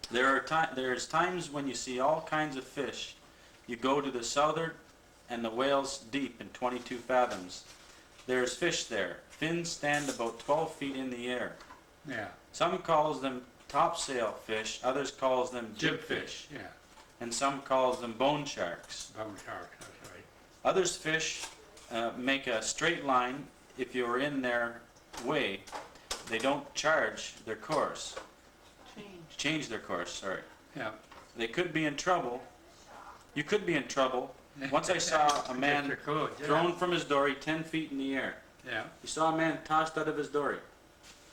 Speaker 2: There's times when you see all kinds of fish. You go to the southern and the whale's deep in 22 fathoms. There's fish there. Fins stand about 12 feet in the air.
Speaker 3: Yeah.
Speaker 2: Some calls them topsail fish, others calls them jibfish,
Speaker 3: Yeah.
Speaker 2: and some calls them bone sharks.
Speaker 3: Bone sharks, that's right.
Speaker 2: Others fish make a straight line. If you're in their way, they don't charge their course. Change their course, sorry.
Speaker 3: Yeah.
Speaker 2: They could be in trouble. You could be in trouble. Once I saw a man
Speaker 3: Yes, you could, yeah.
Speaker 2: thrown from his dory 10 feet in the air.
Speaker 3: Yeah,
Speaker 2: You saw a man tossed out of his dory.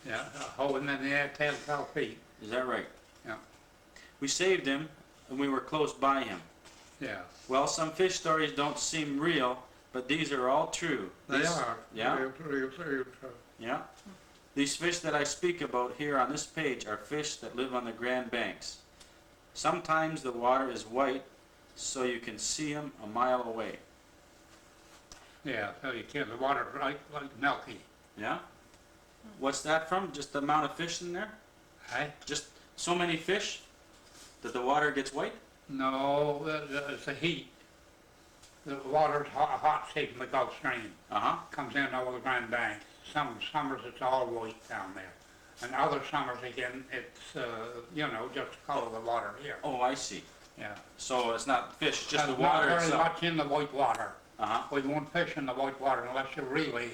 Speaker 3: yeah. Holding in the air 10, 12 feet.
Speaker 2: Is that right?
Speaker 3: Yeah.
Speaker 2: We saved him, and we were close by him.
Speaker 3: Yeah.
Speaker 2: Well, some fish stories don't seem real, but these are all true.
Speaker 3: They
Speaker 2: These-
Speaker 3: are.
Speaker 2: Yeah?
Speaker 3: Real true.
Speaker 2: Yeah. These fish that I speak about here on this page are fish that live on the Grand Banks. Sometimes the water is white, so you can see them a mile away.
Speaker 3: Yeah, so you can, the water like milky.
Speaker 2: Yeah? What's that from? Just the amount of fish in there?
Speaker 3: Hey?
Speaker 2: Just so many fish that the water gets white?
Speaker 3: No, it's the heat. The water's hot seep in the Gulf Stream.
Speaker 2: Uh-huh.
Speaker 3: Comes in over the Grand Banks. Some summers it's all white down there. And other summers again, it's, just the color of the water here.
Speaker 2: Oh, I see.
Speaker 3: Yeah.
Speaker 2: So it's not fish, just the
Speaker 3: There's
Speaker 2: water
Speaker 3: not very
Speaker 2: itself.
Speaker 3: much in the white water.
Speaker 2: Uh-huh.
Speaker 3: We won't fish in the white water unless you really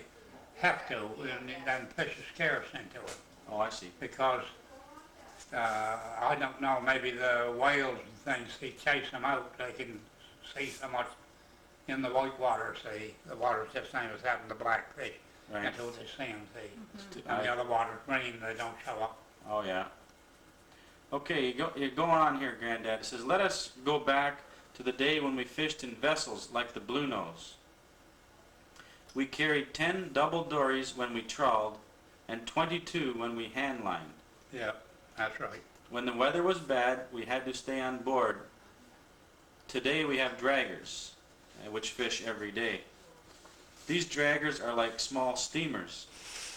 Speaker 3: have to, and then fish is scarce into it.
Speaker 2: Oh, I see.
Speaker 3: Because, I don't know, maybe the whales and things, they chase them out, they can see so much in the white water, see. The water's just same as having the black fish.
Speaker 2: Right.
Speaker 3: That's what they see them, see.
Speaker 2: I-
Speaker 3: And the other water's green, they don't show up.
Speaker 2: Oh, yeah. Okay, you're going on here, Granddad. It says, let us go back to the day when we fished in vessels like the Blue Nose. We carried 10 double dories when we trawled and 22 when we hand lined.
Speaker 3: Yeah, that's right.
Speaker 2: When the weather was bad, we had to stay on board. Today we have draggers, which fish every day. These draggers are like small steamers.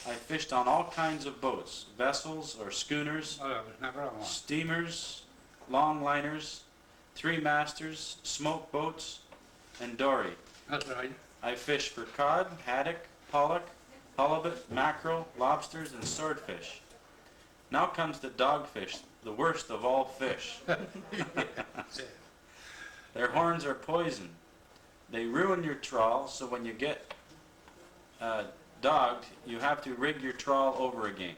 Speaker 2: I fished on all kinds of boats, vessels or schooners,
Speaker 3: Oh, there's never a one.
Speaker 2: steamers, long liners, three-masters, smoke boats, and dory.
Speaker 3: That's right.
Speaker 2: I fished for cod, haddock, pollock, halibut, mackerel, lobsters, and swordfish. Now comes the dogfish, the worst of all fish. Their horns are poison. They ruin your trawl, so when you get dogged, you have to rig your trawl over again.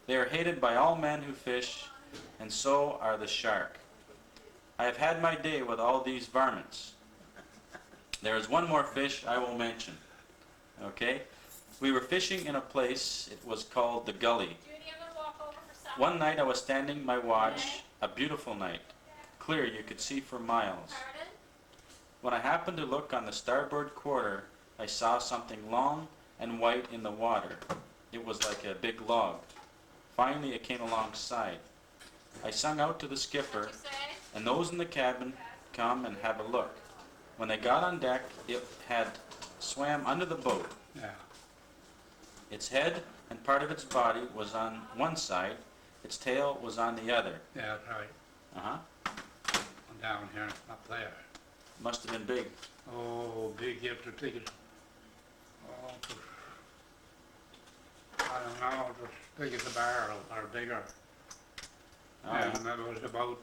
Speaker 2: They are hated by all men who fish, and so are the shark. I have had my day with all these varmints. There is one more fish I will mention. Okay? We were fishing in a place, it was called the Gully.
Speaker 6: Judy, I'm gonna walk over for supper.
Speaker 2: One night I was standing my watch, a beautiful night. Clear, you could see for miles.
Speaker 6: Pardon?
Speaker 2: When I happened to look on the starboard quarter, I saw something long and white in the water. It was like a big log. Finally it came alongside. I sung out to the skipper,
Speaker 6: What'd you say?
Speaker 2: and those in the cabin come and have a look. When they got on deck, it had swam under the boat.
Speaker 3: Yeah.
Speaker 2: Its head and part of its body was on one side, its tail was on the other.
Speaker 3: Yeah, that's right.
Speaker 2: Uh-huh.
Speaker 3: Down here, up there.
Speaker 2: Must have been big.
Speaker 3: Oh, big, you have to take it. Oh, I don't know, as big as a barrel or bigger.
Speaker 2: Oh, yeah.
Speaker 3: And it was about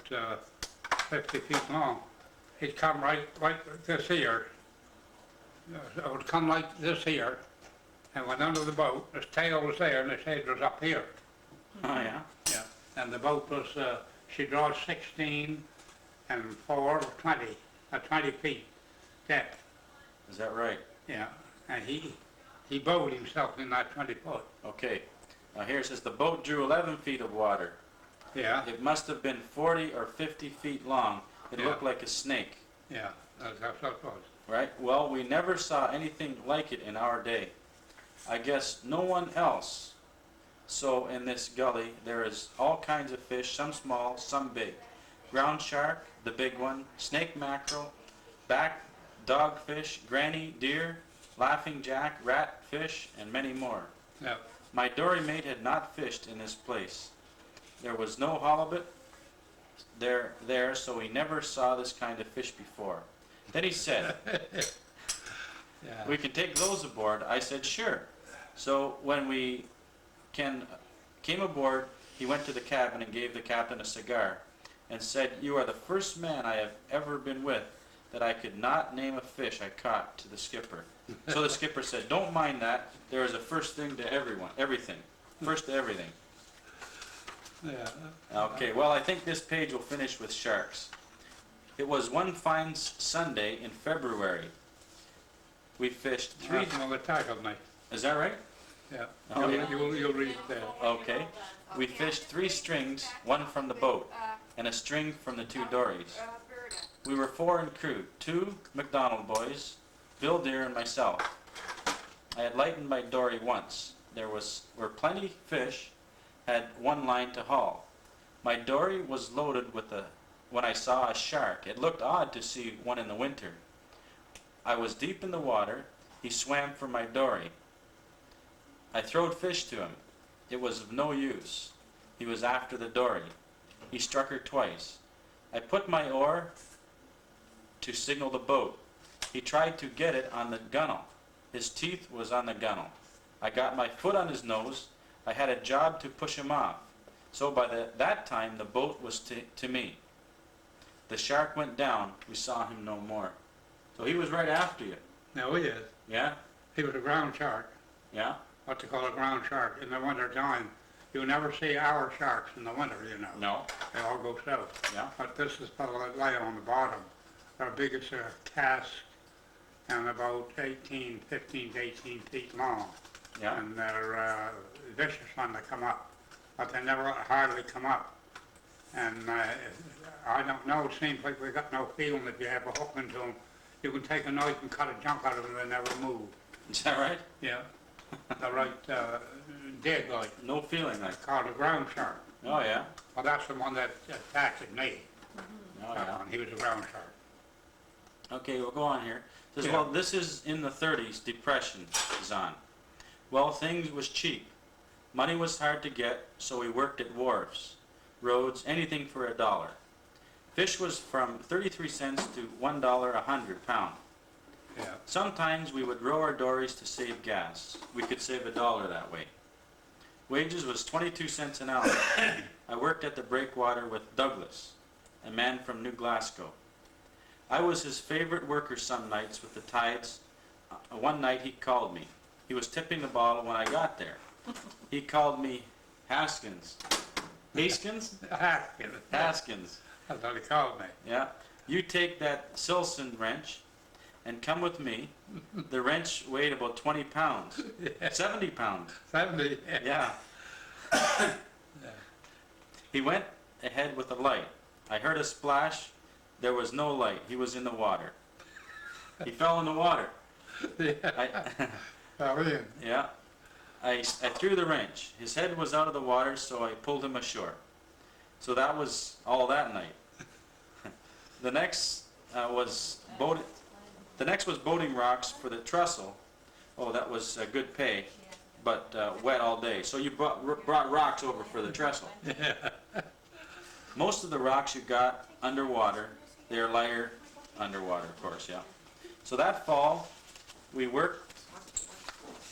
Speaker 3: 50 feet long. He'd come right this here. It would come like this here, and went under the boat. His tail was there, and his head was up here.
Speaker 2: Oh, yeah?
Speaker 3: Yeah. And the boat was, she draws 16 and 4 was 20, 20 feet depth.
Speaker 2: Is that right?
Speaker 3: Yeah. And he bowed himself in that 20 foot.
Speaker 2: Okay. Now here it says the boat drew 11 feet of water.
Speaker 3: Yeah.
Speaker 2: It must have been 40 or 50 feet long. It
Speaker 3: Yeah.
Speaker 2: looked like a snake,
Speaker 3: Yeah, that's what it was.
Speaker 2: right? Well, we never saw anything like it in our day. I guess no one else. So in this gully, there is all kinds of fish, some small, some big. Ground shark, the big one, snake mackerel, back dogfish, granny deer, laughing jack, rat fish, and many more.
Speaker 3: Yeah.
Speaker 2: My dory mate had not fished in this place. There was no halibut there, so he never saw this kind of fish before. Then he said,
Speaker 3: Yeah.
Speaker 2: we can take those aboard. I said, sure. So when we came aboard, he went to the cabin and gave the captain a cigar and said, you are the first man I have ever been with that I could not name a fish I caught to the skipper. So the skipper said, don't mind that. There is a first thing to everything. First to everything.
Speaker 3: Yeah.
Speaker 2: Okay, well, I think this page will finish with sharks. It was one fine Sunday in February. We fished three...
Speaker 3: That's another tackle knife.
Speaker 2: Is that right?
Speaker 3: Yeah.
Speaker 2: Oh, yeah.
Speaker 3: You'll read it there.
Speaker 2: Okay. We fished 3 strings, one from the boat, and a string from the 2 dories. We were 4 in crew, 2 McDonald boys, Bill Deere and myself. I had lightened my dory once. There were plenty fish, had 1 line to haul. My dory was loaded when I saw a shark. It looked odd to see one in the winter. I was deep in the water. He swam for my dory. I throwed fish to him. It was of no use. He was after the dory. He struck her twice. I put my oar to signal the boat. He tried to get it on the gunwale. His teeth was on the gunwale. I got my foot on his nose. I had a job to push him off. So by that time the boat was to me. The shark went down. We saw him no more. So he was right after you.
Speaker 3: Now he is.
Speaker 2: Yeah?
Speaker 3: He was a ground shark.
Speaker 2: Yeah?
Speaker 3: What they call a ground shark in the winter time. You never see our sharks in the winter, you know.
Speaker 2: No?
Speaker 3: They all go south.
Speaker 2: Yeah?
Speaker 3: But this is fellow that lay on the bottom. Their biggest cask and about 15 to 18 feet long.
Speaker 2: Yeah?
Speaker 3: And they're vicious when they come up, but they never hardly come up. And I don't know, it seems like we got no feeling if you have a hook into them. You can take a knife and cut a chunk out of them and they never move.
Speaker 2: Is that right?
Speaker 3: Yeah. They're right dead like.
Speaker 2: No feeling like.
Speaker 3: It's called a ground shark.
Speaker 2: Oh, yeah?
Speaker 3: Well, that's the one that attacked me.
Speaker 2: Oh,
Speaker 3: That
Speaker 2: yeah.
Speaker 3: one. He was a ground shark.
Speaker 2: Okay, we'll go on here. It says,
Speaker 3: Yeah.
Speaker 2: well, this is in the 30s, Depression is on. Well, things was cheap. Money was hard to get, so we worked at wharves, roads, anything for $1. Fish was from 33 cents to $1 a 100 pound.
Speaker 3: Yeah.
Speaker 2: Sometimes we would row our dories to save gas. We could save $1 that way. Wages was 22 cents an hour. I worked at the breakwater with Douglas, a man from New Glasgow. I was his favorite worker some nights with the tides. One night he called me. He was tipping the bottle when I got there. He called me Haskins. Haskins?
Speaker 3: Haskins.
Speaker 2: Haskins.
Speaker 3: That's what he called me.
Speaker 2: Yeah. You take that Silson wrench and come with me. The wrench weighed about 20 pounds. 70 pounds.
Speaker 3: 70.
Speaker 2: Yeah. He went ahead with a light. I heard a splash. There was no light. He was in the water. He fell in the water.
Speaker 3: Yeah.
Speaker 2: I, yeah. I threw the wrench. His head was out of the water, so I pulled him ashore. So that was all that night. The next was boating rocks for the trestle. Oh, that was good pay, but wet all day. So you brought rocks over for the trestle. Most of the rocks you got underwater. They're lighter underwater, of course, yeah. So that fall, we worked.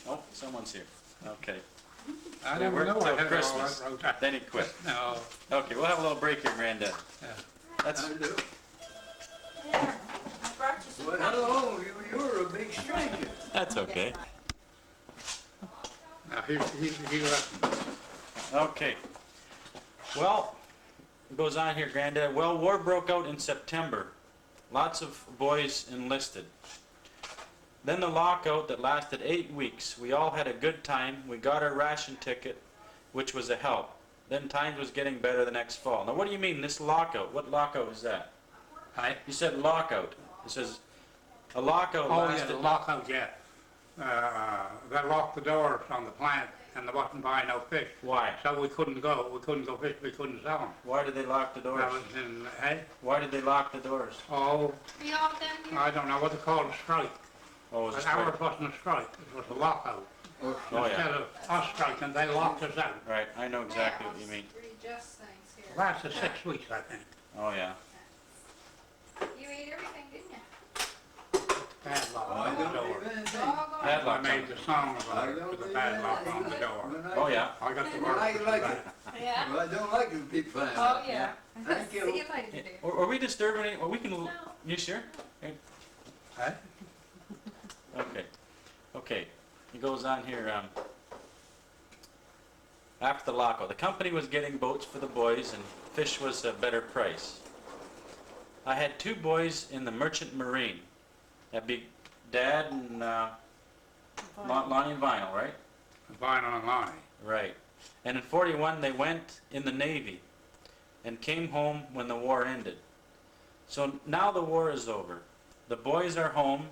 Speaker 2: Oh, someone's here. Okay.
Speaker 3: I
Speaker 2: We
Speaker 3: never
Speaker 2: worked
Speaker 3: know
Speaker 2: till
Speaker 3: I had
Speaker 2: Christmas.
Speaker 3: all that.
Speaker 2: Then he quit.
Speaker 3: No.
Speaker 2: Okay, we'll have a little break here, Granddad.
Speaker 3: Yeah.
Speaker 2: That's
Speaker 5: I do.
Speaker 6: There, I brought you some
Speaker 5: Well, hello, you're a big stranger.
Speaker 2: that's okay.
Speaker 3: Now, he left.
Speaker 2: Okay. Well, it goes on here, Granddad. Well, war broke out in September. Lots of boys enlisted. Then the lockout that lasted 8 weeks. We all had a good time. We got our ration ticket, which was a help. Then times was getting better the next fall. Now, what do you mean, this lockout? What lockout is that?
Speaker 3: Aye.
Speaker 2: You said lockout. It says a lockout
Speaker 3: Oh, yeah,
Speaker 2: lasted...
Speaker 3: the lockout, yeah. They locked the doors on the plant and they wasn't buying no fish.
Speaker 2: Why?
Speaker 3: So we couldn't go fish, we couldn't sell them.
Speaker 2: Why did they lock the doors?
Speaker 3: That was in, hey,
Speaker 2: Why did they lock the doors?
Speaker 3: oh,
Speaker 6: We all done here?
Speaker 3: I don't know what they call a strike.
Speaker 2: Oh, it was a
Speaker 3: But
Speaker 2: strike.
Speaker 3: ours wasn't a strike, it was a lockout.
Speaker 2: Oh, yeah.
Speaker 3: Instead of us striking, they locked us out.
Speaker 2: Right, I know exactly what you mean.
Speaker 6: Three just things here.
Speaker 3: Lasted 6 weeks, I think.
Speaker 2: Oh, yeah.
Speaker 6: You ate everything, didn't you?
Speaker 3: Padlock
Speaker 5: I
Speaker 3: on the
Speaker 5: don't
Speaker 3: door.
Speaker 5: leave anything.
Speaker 6: Doggone.
Speaker 3: I
Speaker 2: Padlock.
Speaker 3: made the song
Speaker 5: I
Speaker 3: about it,
Speaker 5: don't
Speaker 3: with the
Speaker 5: leave
Speaker 3: padlock
Speaker 5: anything.
Speaker 3: on the door.
Speaker 5: When I-
Speaker 2: Oh, yeah.
Speaker 3: I got the
Speaker 5: When I
Speaker 3: word.
Speaker 5: like it.
Speaker 6: Yeah?
Speaker 5: Well, I don't like it when people find
Speaker 6: Oh,
Speaker 5: out.
Speaker 6: yeah.
Speaker 5: Thank
Speaker 6: See
Speaker 5: you.
Speaker 6: you later, dear.
Speaker 2: Are we disturbing any... Or we can...
Speaker 6: No.
Speaker 2: You sure?
Speaker 3: Hey?
Speaker 2: Okay. Okay. He goes on here. After the lockout, the company was getting boats for the boys, and fish was a better price. I had 2 boys in the merchant marine. That'd be Dad and Lonnie and Vinyl, right?
Speaker 3: Vinyl and Lonnie.
Speaker 2: Right. And in 41, they went in the Navy and came home when the war ended. So now the war is over. The boys are home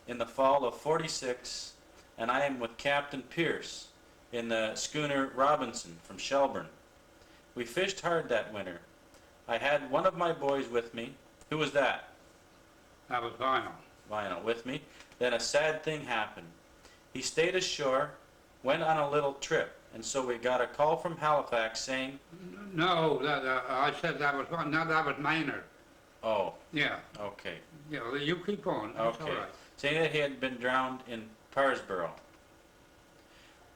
Speaker 2: in the fall of 46, and I am with Captain Pierce in the schooner Robinson from Shelburne. We fished hard that winter. I had one of my boys with me. Who was that?
Speaker 3: That was Vinyl.
Speaker 2: Vinyl with me. Then a sad thing happened. He stayed ashore, went on a little trip, and so we got a call from Halifax saying,
Speaker 3: No, I said that was, no, that was Maynard.
Speaker 2: oh,
Speaker 3: Yeah,
Speaker 2: okay,
Speaker 3: yeah, well, you keep on, that's all
Speaker 2: okay.
Speaker 3: right.
Speaker 2: Saying that he had been drowned in Parsboro.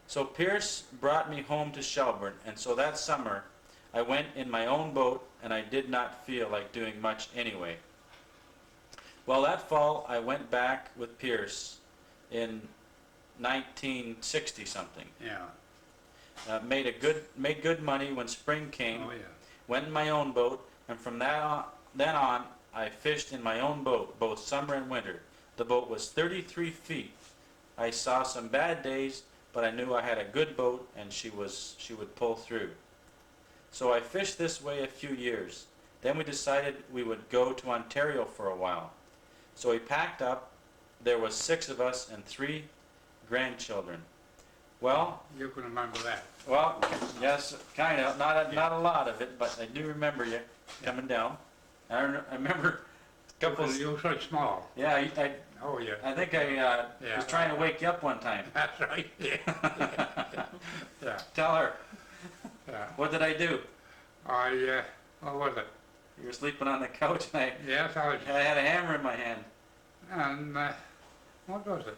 Speaker 2: So Pierce brought me home to Shelburne, and so that summer I went in my own boat, and I did not feel like doing much anyway. Well, that fall I went back with Pierce in 1960 something.
Speaker 3: Yeah,
Speaker 2: Made good money when spring came.
Speaker 3: oh, yeah.
Speaker 2: Went in my own boat, and from then on, I fished in my own boat, both summer and winter. The boat was 33 feet. I saw some bad days, but I knew I had a good boat, and she would pull through. So I fished this way a few years. Then we decided we would go to Ontario for a while. So we packed up. There was 6 of us and 3 grandchildren. Well,
Speaker 3: You can remember that.
Speaker 2: well, yes, kind of. Not a lot of it, but I do remember you coming down. I remember a couple.
Speaker 3: You were so small.
Speaker 2: Yeah,
Speaker 3: Oh, yeah.
Speaker 2: I think I
Speaker 3: Yeah.
Speaker 2: was trying to wake you up one time.
Speaker 3: That's right, yeah. Yeah,
Speaker 2: Tell her,
Speaker 3: yeah.
Speaker 2: what did I do?
Speaker 3: What was it?
Speaker 2: You were sleeping on the couch, and
Speaker 3: Yes, I was,
Speaker 2: I had a hammer in my hand.
Speaker 3: and What was it?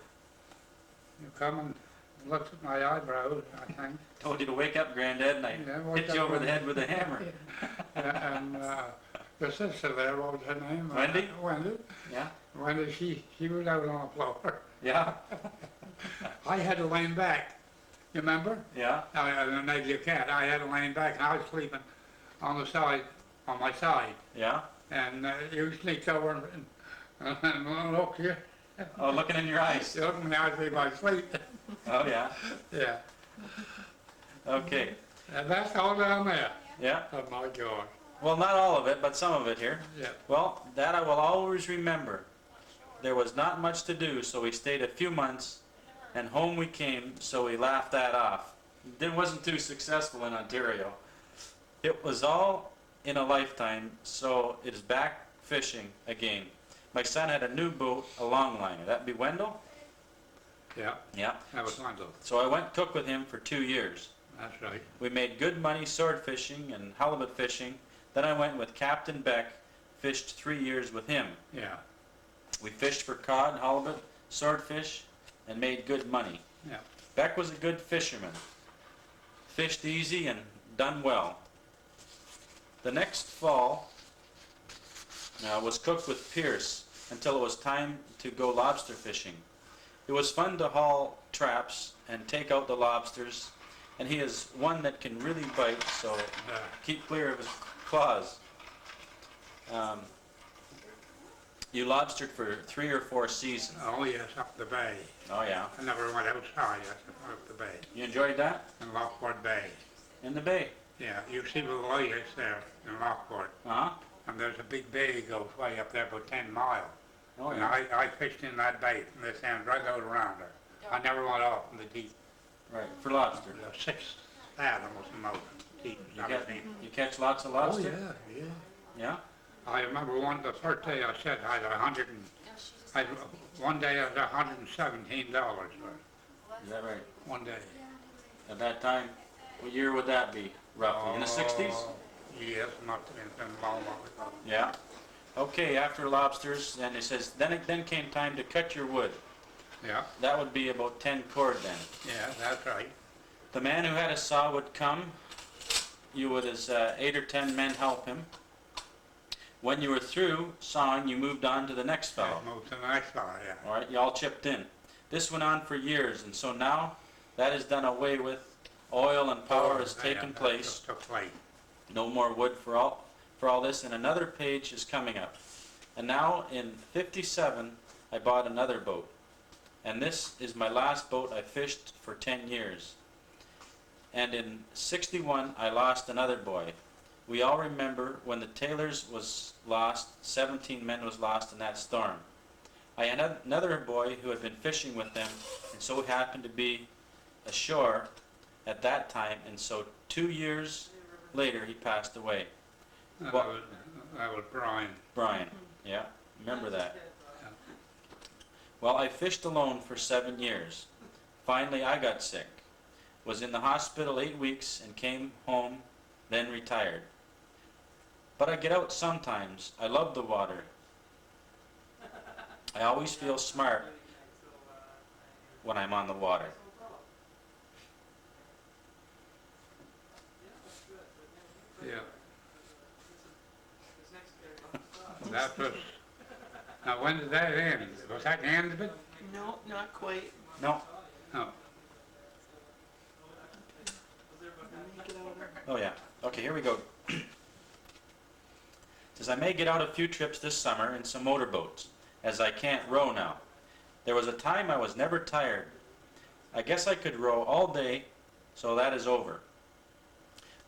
Speaker 3: You come and looked at my eyebrows, I think.
Speaker 2: Told you to wake up, Granddad, and I
Speaker 3: Yeah, woke
Speaker 2: hit you
Speaker 3: up
Speaker 2: over the
Speaker 3: and-
Speaker 2: head with a hammer.
Speaker 3: And the sister there, what was her name?
Speaker 2: Wendy?
Speaker 3: Wendy.
Speaker 2: Yeah?
Speaker 3: Wendy, she was out on the floor.
Speaker 2: Yeah?
Speaker 3: I had to lean back, you remember?
Speaker 2: Yeah?
Speaker 3: Maybe you can't. I had to lean back and I was sleeping on the side, on my side.
Speaker 2: Yeah?
Speaker 3: And you sneaked over and looked here.
Speaker 2: Oh, looking in your eyes.
Speaker 3: You looked in the eyes of my sleep.
Speaker 2: Oh, yeah?
Speaker 3: Yeah.
Speaker 2: Okay.
Speaker 3: And that's all down there.
Speaker 2: Yeah?
Speaker 3: Oh my God.
Speaker 2: Well, not all of it, but some of it here.
Speaker 3: Yeah.
Speaker 2: Well, that I will always remember. There was not much to do, so we stayed a few months, and home we came, so we laughed that off. It wasn't too successful in Ontario. It was all in a lifetime, so it is back fishing again. My son had a new boat, a longliner. That'd be Wendell?
Speaker 3: Yeah.
Speaker 2: Yeah.
Speaker 3: That was Wendell.
Speaker 2: So I went cook with him for 2 years.
Speaker 3: That's right.
Speaker 2: We made good money sword fishing and halibut fishing. Then I went with Captain Beck, fished 3 years with him.
Speaker 3: Yeah.
Speaker 2: We fished for cod, halibut, swordfish, and made good money.
Speaker 3: Yeah.
Speaker 2: Beck was a good fisherman. Fished easy and done well. The next fall was cooked with Pierce until it was time to go lobster fishing. It was fun to haul traps and take out the lobsters, and he is one that can really bite, so keep clear of his claws. You lobstered for 3 or 4 seasons.
Speaker 3: Oh yes, up the bay.
Speaker 2: Oh yeah.
Speaker 3: I never went outside, up the bay.
Speaker 2: You enjoyed that?
Speaker 3: In Lockport Bay.
Speaker 2: In the bay?
Speaker 3: Yeah, you see the light is there in Lockport.
Speaker 2: Uh-huh.
Speaker 3: And there's a big bay that goes way up there about 10 miles.
Speaker 2: Oh
Speaker 3: And
Speaker 2: yeah.
Speaker 3: I fished in that bay from this end right out around there. I never went off in the deep.
Speaker 2: Right, for lobster.
Speaker 3: The 6 fathom was the most deep.
Speaker 2: You,
Speaker 3: I've
Speaker 2: get,
Speaker 3: seen.
Speaker 2: you catch lots of
Speaker 3: Oh
Speaker 2: lobster?
Speaker 3: yeah, yeah.
Speaker 2: Yeah?
Speaker 3: I remember the first day I said I had one day I had $117 for
Speaker 2: Is that right?
Speaker 3: one day.
Speaker 2: At that time, what year would that be, roughly? In the 60s?
Speaker 3: Yes, must have been a long while ago.
Speaker 2: Yeah. Okay, after lobsters, and it says, then came time to cut your wood.
Speaker 3: Yeah,
Speaker 2: That would be about 10 cord then.
Speaker 3: yeah, that's right.
Speaker 2: The man who had a saw would come. You would, as 8 or 10 men, help him. When you were through sawing, you moved on to the next fellow.
Speaker 3: I moved to the next fella, yeah.
Speaker 2: All right, you all chipped in. This went on for years, and so now that is done away with. Oil and power has taken
Speaker 3: that
Speaker 2: place.
Speaker 3: just took place.
Speaker 2: No more wood for all this, and another page is coming up. And now in '57, I bought another boat, and this is my last boat I fished for 10 years. And in '61, I lost another boy. We all remember when the Taylors was lost, 17 men was lost in that storm. I had another boy who had been fishing with them, and so happened to be ashore at that time, and so 2 years later he passed away.
Speaker 3: That
Speaker 2: What-
Speaker 3: was Brian.
Speaker 2: Brian, yeah, remember that. Well, I fished alone for 7 years. Finally, I got sick. Was in the hospital 8 weeks and came home, then retired. But I get out sometimes. I love the water. I always feel smart when I'm on the water.
Speaker 3: Yeah. That was, now when did that end? Was that the end of it?
Speaker 4: No, not quite.
Speaker 2: No.
Speaker 3: No.
Speaker 4: Make it over.
Speaker 2: Oh yeah. Okay, here we go. Says I may get out a few trips this summer in some motorboats, as I can't row now. There was a time I was never tired. I guess I could row all day, so that is over.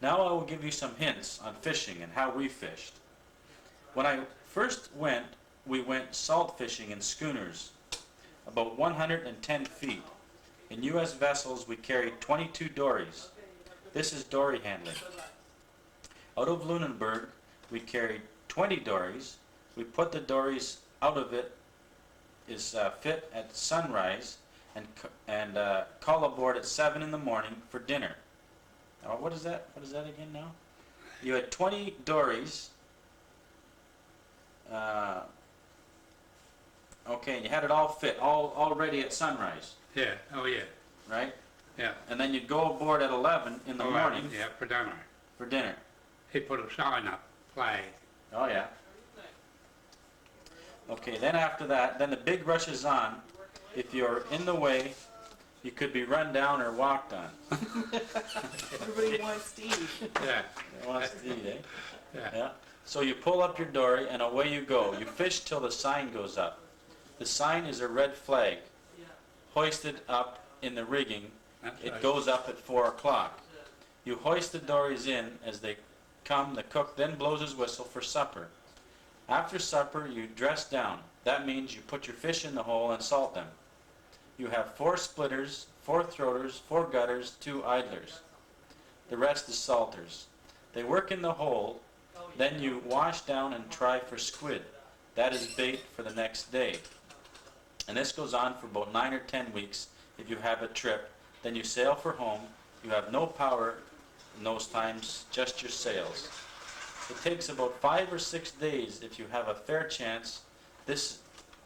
Speaker 2: Now I will give you some hints on fishing and how we fished. When I first went, we went salt fishing in schooners, about 110 feet. In U.S. vessels, we carried 22 dories. This is dory handling. Out of Lunenburg, we carried 20 dories. We put the dories out of it is fit at sunrise and call aboard at 7 in the morning for dinner. Oh, what is that? What is that again now? You had 20 dories Okay, and you had it all fit, all ready at sunrise,
Speaker 3: Yeah, oh yeah,
Speaker 2: right?
Speaker 3: yeah.
Speaker 2: And then you'd go aboard at 11 in the
Speaker 3: 11,
Speaker 2: morning
Speaker 3: Yeah, for dinner.
Speaker 2: for dinner.
Speaker 3: He put a sign up, flag.
Speaker 2: Oh, yeah. Okay, then after that, then the big rush is on. If you're in the way, you could be run down or walked on.
Speaker 4: Everybody wants to eat.
Speaker 3: Yeah,
Speaker 2: Wants to eat, eh?
Speaker 3: yeah.
Speaker 2: Yeah. So you pull up your dory and away you go. You fish till the sign goes up. The sign is a red flag, hoisted up in the rigging.
Speaker 3: That's
Speaker 2: It
Speaker 3: right.
Speaker 2: goes up at 4 o'clock. You hoist the dories in as they come. The cook then blows his whistle for supper. After supper, you dress down. That means you put your fish in the hole and salt them. You have 4 splitters, 4 throaters, 4 gutters, 2 idlers. The rest is salters. They work in the hole. Then you wash down and try for squid. That is bait for the next day. And this goes on for about 9 or 10 weeks if you have a trip. Then you sail for home. You have no power in those times, just your sails. It takes about 5 or 6 days if you have a fair chance. This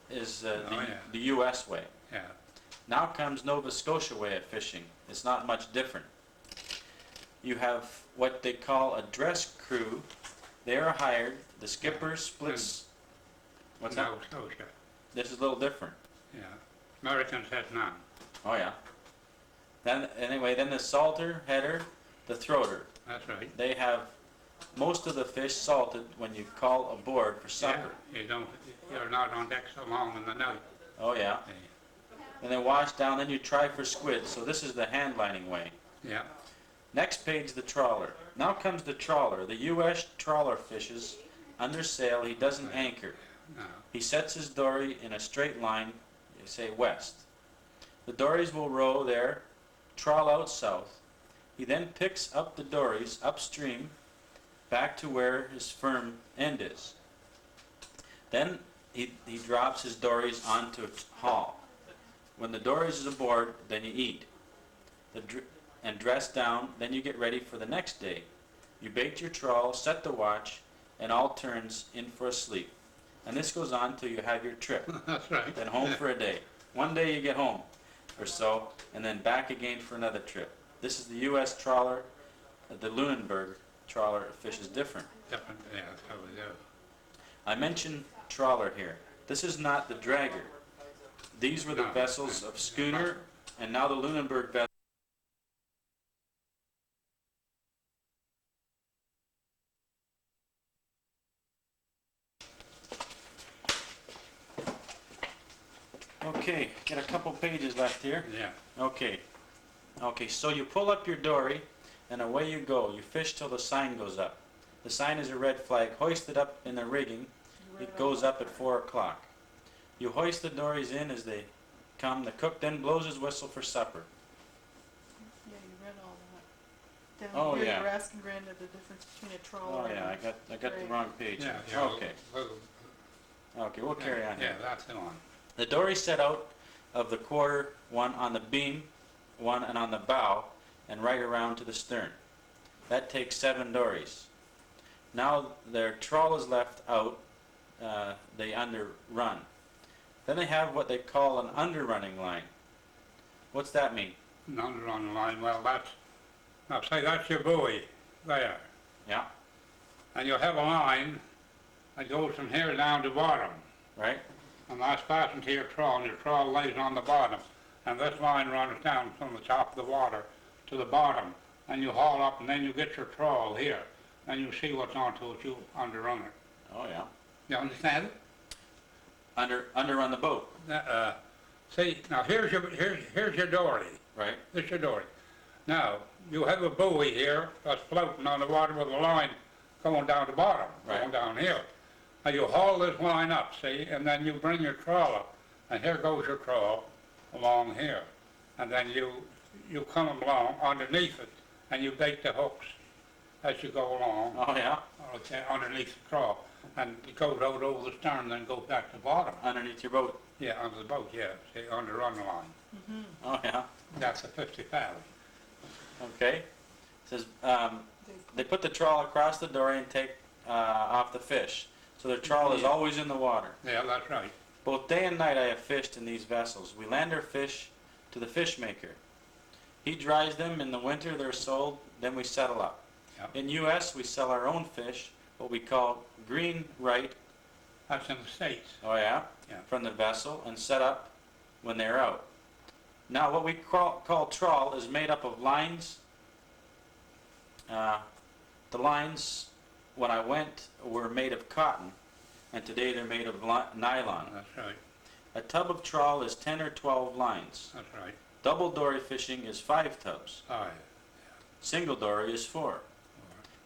Speaker 2: is the U.S. way.
Speaker 3: Yeah,
Speaker 2: Now comes Nova Scotia way of fishing. It's not much different. You have what they call a dress crew. They are hired. The skipper splits. What's that?
Speaker 3: Nova Scotia,
Speaker 2: This is a little different.
Speaker 3: yeah. Americans has none.
Speaker 2: Oh yeah. Then anyway, then the salter, header, the throater.
Speaker 3: That's right.
Speaker 2: They have most of the fish salted when you call aboard for supper.
Speaker 3: Yeah, you're not on deck so long in the night.
Speaker 2: Oh yeah.
Speaker 3: Yeah.
Speaker 2: And then wash down. Then you try for squid. So this is the hand lining way.
Speaker 3: Yeah,
Speaker 2: Next page, the trawler. Now comes the trawler. The U.S. trawler fishes under sail. He doesn't anchor.
Speaker 3: no,
Speaker 2: He sets his dory in a straight line, say west. The dories will row there, trawl out south. He then picks up the dories upstream back to where his firm end is. Then he drops his dories onto a haul. When the dories is aboard, then you eat and dress down. Then you get ready for the next day. You bait your trawl, set the watch, and all turns in for a sleep. And this goes on till you have your trip.
Speaker 3: that's right.
Speaker 2: Then home for a day. One day you get home or so, and then back again for another trip. This is the U.S. trawler. The Lunenburg trawler fishes different.
Speaker 3: Different, yeah, that's how we do.
Speaker 2: I mentioned trawler here. This is not the dragger. These were the
Speaker 3: No.
Speaker 2: vessels of schooner, and now the Lunenburg vessel. Okay, got a couple pages left here.
Speaker 3: Yeah,
Speaker 2: Okay. Okay, so you pull up your dory and away you go. You fish till the sign goes up. The sign is a red flag hoisted up in the rigging. It goes up at 4 o'clock. You hoist the dories in as they come. The cook then blows his whistle for supper.
Speaker 4: Yeah, you read all that.
Speaker 2: Oh,
Speaker 4: Down here,
Speaker 2: yeah.
Speaker 4: you were asking Brenda the difference between a trawler
Speaker 2: Oh yeah,
Speaker 4: and
Speaker 2: I got the wrong page.
Speaker 3: yeah,
Speaker 2: here.
Speaker 3: yeah.
Speaker 2: Okay. Okay, we'll carry on
Speaker 3: Yeah,
Speaker 2: here.
Speaker 3: that's the one.
Speaker 2: The dory set out of the quarter, one on the beam, one and on the bow, and right around to the stern. That takes 7 dories. Now their trawl is left out, they underrun. Then they have what they call an underrunning line. What's that mean?
Speaker 3: None on the line, well, now say that's your buoy there.
Speaker 2: Yeah,
Speaker 3: And you'll have a line that goes from here down to bottom.
Speaker 2: right?
Speaker 3: And that's fastened to your trawl, and your trawl lays on the bottom. And this line runs down from the top of the water to the bottom. And you haul up, and then you get your trawl here. And you see what's onto it, you underrun it.
Speaker 2: Oh yeah.
Speaker 3: You understand it?
Speaker 2: Underrun the boat,
Speaker 3: See, now here's your dory.
Speaker 2: right?
Speaker 3: This is your dory. Now, you have a buoy here that's floating on the water with a line going down to bottom,
Speaker 2: Right.
Speaker 3: going down here. Now you haul this line up, see, and then you bring your trawl up, and here goes your trawl along here. And then you come along underneath it, and you bait the hooks as you go along,
Speaker 2: Oh yeah,
Speaker 3: okay, underneath the trawl. And it goes out over the stern, then goes back to bottom.
Speaker 2: underneath your boat.
Speaker 3: Yeah, under the boat, yeah, see, under run line.
Speaker 2: Oh yeah.
Speaker 3: That's a 50 fathom.
Speaker 2: Okay. It says they put the trawl across the dory and take off the fish. So the trawl is
Speaker 3: Yeah.
Speaker 2: always in the water.
Speaker 3: Yeah, that's right.
Speaker 2: Both day and night I have fished in these vessels. We land our fish to the fish maker. He dries them. In the winter they're sold, then we settle up.
Speaker 3: Yep.
Speaker 2: In U.S. we sell our own fish, what we call green right,
Speaker 3: That's in the States.
Speaker 2: oh yeah,
Speaker 3: Yeah.
Speaker 2: from the vessel and set up when they're out. Now what we call trawl is made up of lines. The lines, when I went, were made of cotton, and today they're made of nylon.
Speaker 3: That's right.
Speaker 2: A tub of trawl is 10 or 12 lines.
Speaker 3: That's right.
Speaker 2: Double dory fishing is 5 tubs.
Speaker 3: 5.
Speaker 2: Single dory is 4.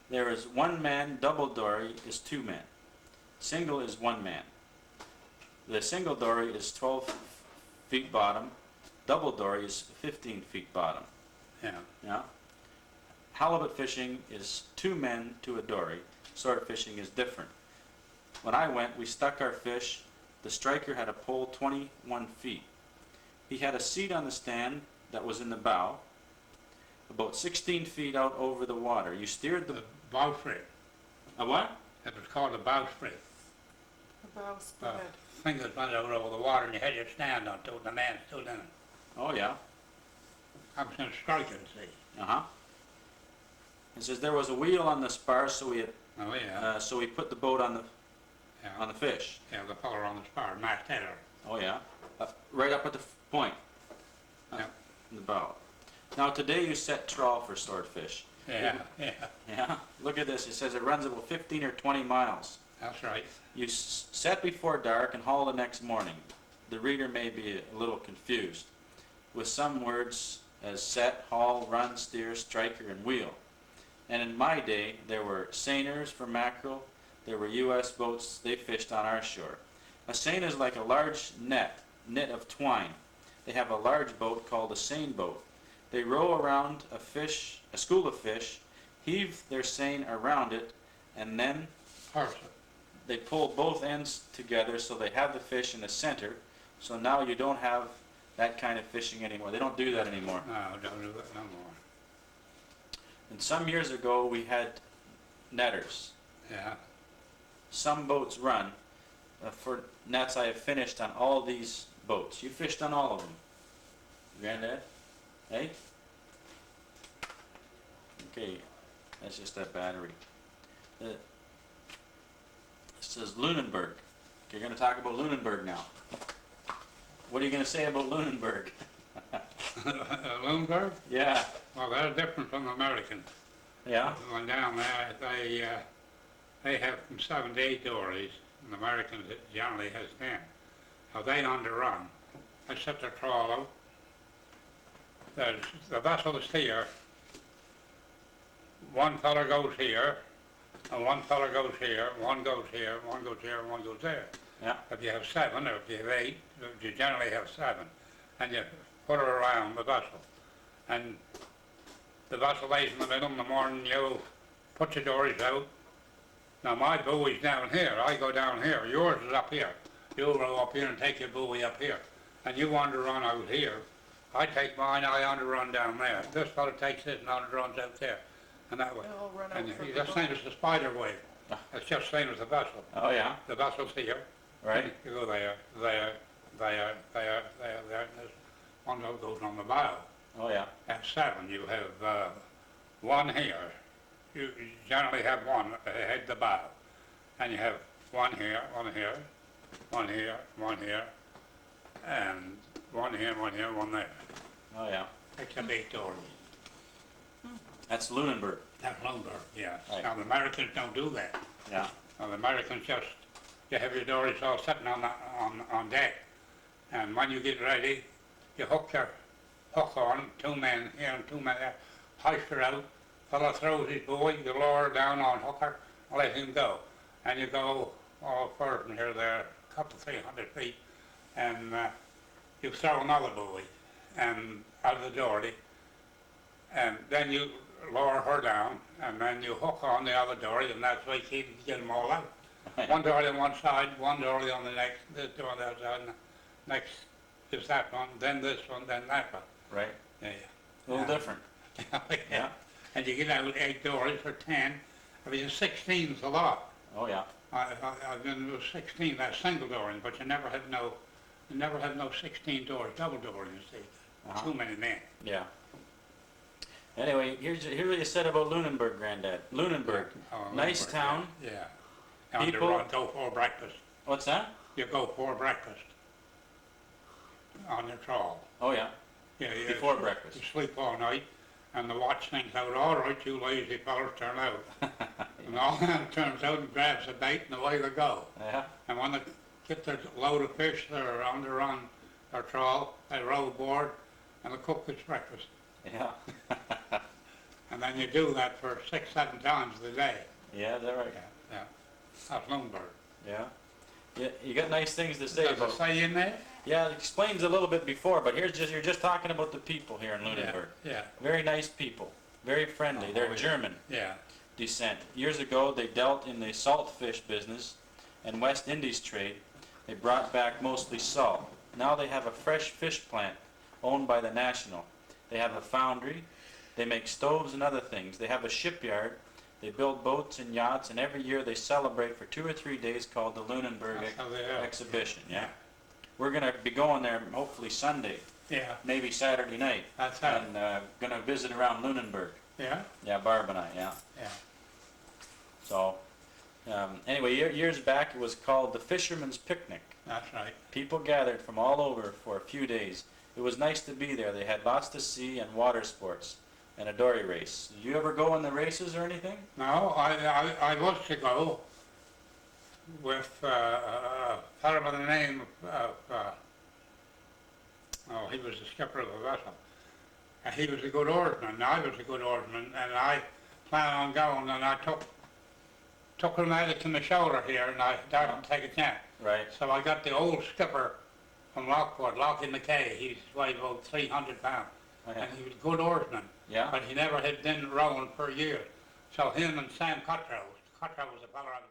Speaker 2: There is 1 man, double dory is 2 men. Single is 1 man. The single dory is 12 feet bottom. Double dory is 15 feet bottom.
Speaker 3: Yeah.
Speaker 2: Yeah. Halibut fishing is 2 men to a dory. Sword fishing is different. When I went, we stuck our fish. The striker had a pole 21 feet. He had a seat on the stand that was in the bow, about 16 feet out over the water. You steered the...
Speaker 3: The bowsprit.
Speaker 2: A what?
Speaker 3: It was called a bowsprit.
Speaker 4: The bowsprit.
Speaker 3: Thing that went out over the water and you had your stand on to it and the man stood in it.
Speaker 2: Oh, yeah.
Speaker 3: I was in striking, see.
Speaker 2: Uh-huh. It says there was a wheel on the spar, so
Speaker 3: Oh, yeah.
Speaker 2: we put the boat on
Speaker 3: Yeah.
Speaker 2: the fish.
Speaker 3: Yeah, the fellow on the spar, Matt Taylor.
Speaker 2: Oh, yeah. Right up at the point.
Speaker 3: Yeah.
Speaker 2: In the bow. Now, today you set trawl for swordfish.
Speaker 3: Yeah, yeah.
Speaker 2: Yeah? Look at this. It says it runs about 15 or 20 miles.
Speaker 3: That's right.
Speaker 2: You set before dark and haul the next morning. The reader may be a little confused with some words as set, haul, run, steer, striker, and wheel. And in my day, there were seiners for mackerel. There were U.S. boats they fished on our shore. A seine is like a large net of twine. They have a large boat called a seine boat. They row around a school of fish, heave their seine around it, and then
Speaker 3: Horse.
Speaker 2: they pull both ends together so they have the fish in the center. So now you don't have that kind of fishing anymore. They don't do that anymore.
Speaker 3: No, don't do it no more.
Speaker 2: And some years ago we had netters.
Speaker 3: Yeah.
Speaker 2: Some boats run. For nets I have finished on all these boats. You fished on all of them. Granddad? Hey? Okay, that's just that battery. It says Lunenburg. Okay, you're going to talk about Lunenburg now. What are you going to say about Lunenburg?
Speaker 3: Lundberg?
Speaker 2: Yeah.
Speaker 3: Well, they're different from the Americans.
Speaker 2: Yeah?
Speaker 3: When down there, they have from 7 to 8 dories, and the Americans it generally has 10. Now they underrun. They set their trawl out. The vessel is here. One fella goes here, and one fella goes here, one goes here, one goes here, and one goes there.
Speaker 2: Yeah.
Speaker 3: If you have 7, or if you have 8, you generally have 7, and you put her around the vessel. And the vessel lays in the middle in the morning, you put your dories out. Now my buoy's down here, I go down here, yours is up here. You row up here and take your buoy up here. And you underrun out here. I take mine, I underrun down there. This fellow takes it and underruns out there. And that way.
Speaker 4: They all run out
Speaker 3: And
Speaker 4: from
Speaker 3: you
Speaker 4: the
Speaker 3: just same
Speaker 4: boat.
Speaker 3: as the spider wave. It's just same as the vessel.
Speaker 2: Oh, yeah.
Speaker 3: The vessel's here.
Speaker 2: Right?
Speaker 3: You go there. And there's one that goes on the bow.
Speaker 2: Oh, yeah.
Speaker 3: At 7, you have one here. You generally have one ahead the bow. And you have one here, one here, one here, one here, and one here, one here, one there.
Speaker 2: Oh, yeah.
Speaker 3: It's a big dory.
Speaker 2: That's Lunenburg.
Speaker 3: That's lumber, yes.
Speaker 2: Right.
Speaker 3: Now the Americans don't do that.
Speaker 2: Yeah.
Speaker 3: Now the Americans just, you have your dories all sitting on deck. And when you get ready, you hook your hook on, 2 men here and 2 men there, hoist her out. Fellow throws his buoy, you lower her down on hooker, and let him go. And you go all far from here there, a couple 300 feet, and you throw another buoy and out of the dory, and then you lower her down, and then you hook on the other dory, and that's why you get them all out. One dory on one side, one dory on the next, this dory on the other side, and next is that one, then this one, then that one.
Speaker 2: Right?
Speaker 3: Yeah.
Speaker 2: A little different.
Speaker 3: Yeah. And you get out 8 dories for 10. I mean, 16's a lot.
Speaker 2: Oh, yeah.
Speaker 3: I've been with 16, that's single dooring, but you never have no 16 doors, double dooring, you see.
Speaker 2: Uh-huh.
Speaker 3: Too many men.
Speaker 2: Yeah. Anyway, here's what you said about Lunenburg, Granddad. Lunenburg,
Speaker 3: Oh,
Speaker 2: nice
Speaker 3: Lindbergh,
Speaker 2: town.
Speaker 3: Yeah. On the
Speaker 2: People-
Speaker 3: road, go for breakfast.
Speaker 2: What's that?
Speaker 3: You go for breakfast on your trawl.
Speaker 2: Oh, yeah.
Speaker 3: Yeah, yeah.
Speaker 2: Before breakfast.
Speaker 3: You sleep all night, and the watch thinks out, all right, you lazy fellas, turn out. And all that turns out and grabs the bait, and away they go.
Speaker 2: Yeah.
Speaker 3: And when they get their load of fish, they're under on their trawl, they roll aboard, and the cook gets breakfast.
Speaker 2: Yeah.
Speaker 3: And then you do that for 6, 7 times a day.
Speaker 2: Yeah, they're right.
Speaker 3: Yeah, yeah. That's Lindbergh.
Speaker 2: Yeah. Yeah, you got nice things to say
Speaker 3: Does it
Speaker 2: about.
Speaker 3: say in there?
Speaker 2: Yeah, it explains a little bit before, but you're just talking about the people here in Lunenburg.
Speaker 3: Yeah,
Speaker 2: Very nice people, very friendly.
Speaker 3: Oh,
Speaker 2: They're
Speaker 3: yeah.
Speaker 2: German
Speaker 3: yeah.
Speaker 2: descent. Years ago, they dealt in the salt fish business and West Indies trade. They brought back mostly salt. Now they have a fresh fish plant owned by the National. They have a foundry. They make stoves and other things. They have a shipyard. They build boats and yachts, and every year they celebrate for 2 or 3 days called the Lunenburg
Speaker 3: That's how they are.
Speaker 2: Exhibition. Yeah. We're going to be going there hopefully Sunday,
Speaker 3: Yeah,
Speaker 2: maybe Saturday night,
Speaker 3: that's how.
Speaker 2: and going to visit around Lunenburg.
Speaker 3: Yeah,
Speaker 2: Yeah, Barb and I, yeah.
Speaker 3: yeah.
Speaker 2: So, anyway, years back it was called the Fisherman's Picnic.
Speaker 3: That's right.
Speaker 2: People gathered from all over for a few days. It was nice to be there. They had lots to see and water sports and a dory race. Did you ever go in the races or anything?
Speaker 3: No, I was to go with a fellow by the name of, oh, he was the skipper of the vessel. He was a good oarsman, and I was a good oarsman, and I planned on going, and I took him at it to my shoulder here, and I started to take a chance.
Speaker 2: Right.
Speaker 3: So I got the old skipper from Lockport, Lock in the Cay. He weighed about 300 pounds,
Speaker 2: Oh, yeah.
Speaker 3: and he was a good oarsman.
Speaker 2: Yeah?
Speaker 3: But he never had been rowing for years. So him and Sam Cottrell was the fellow I was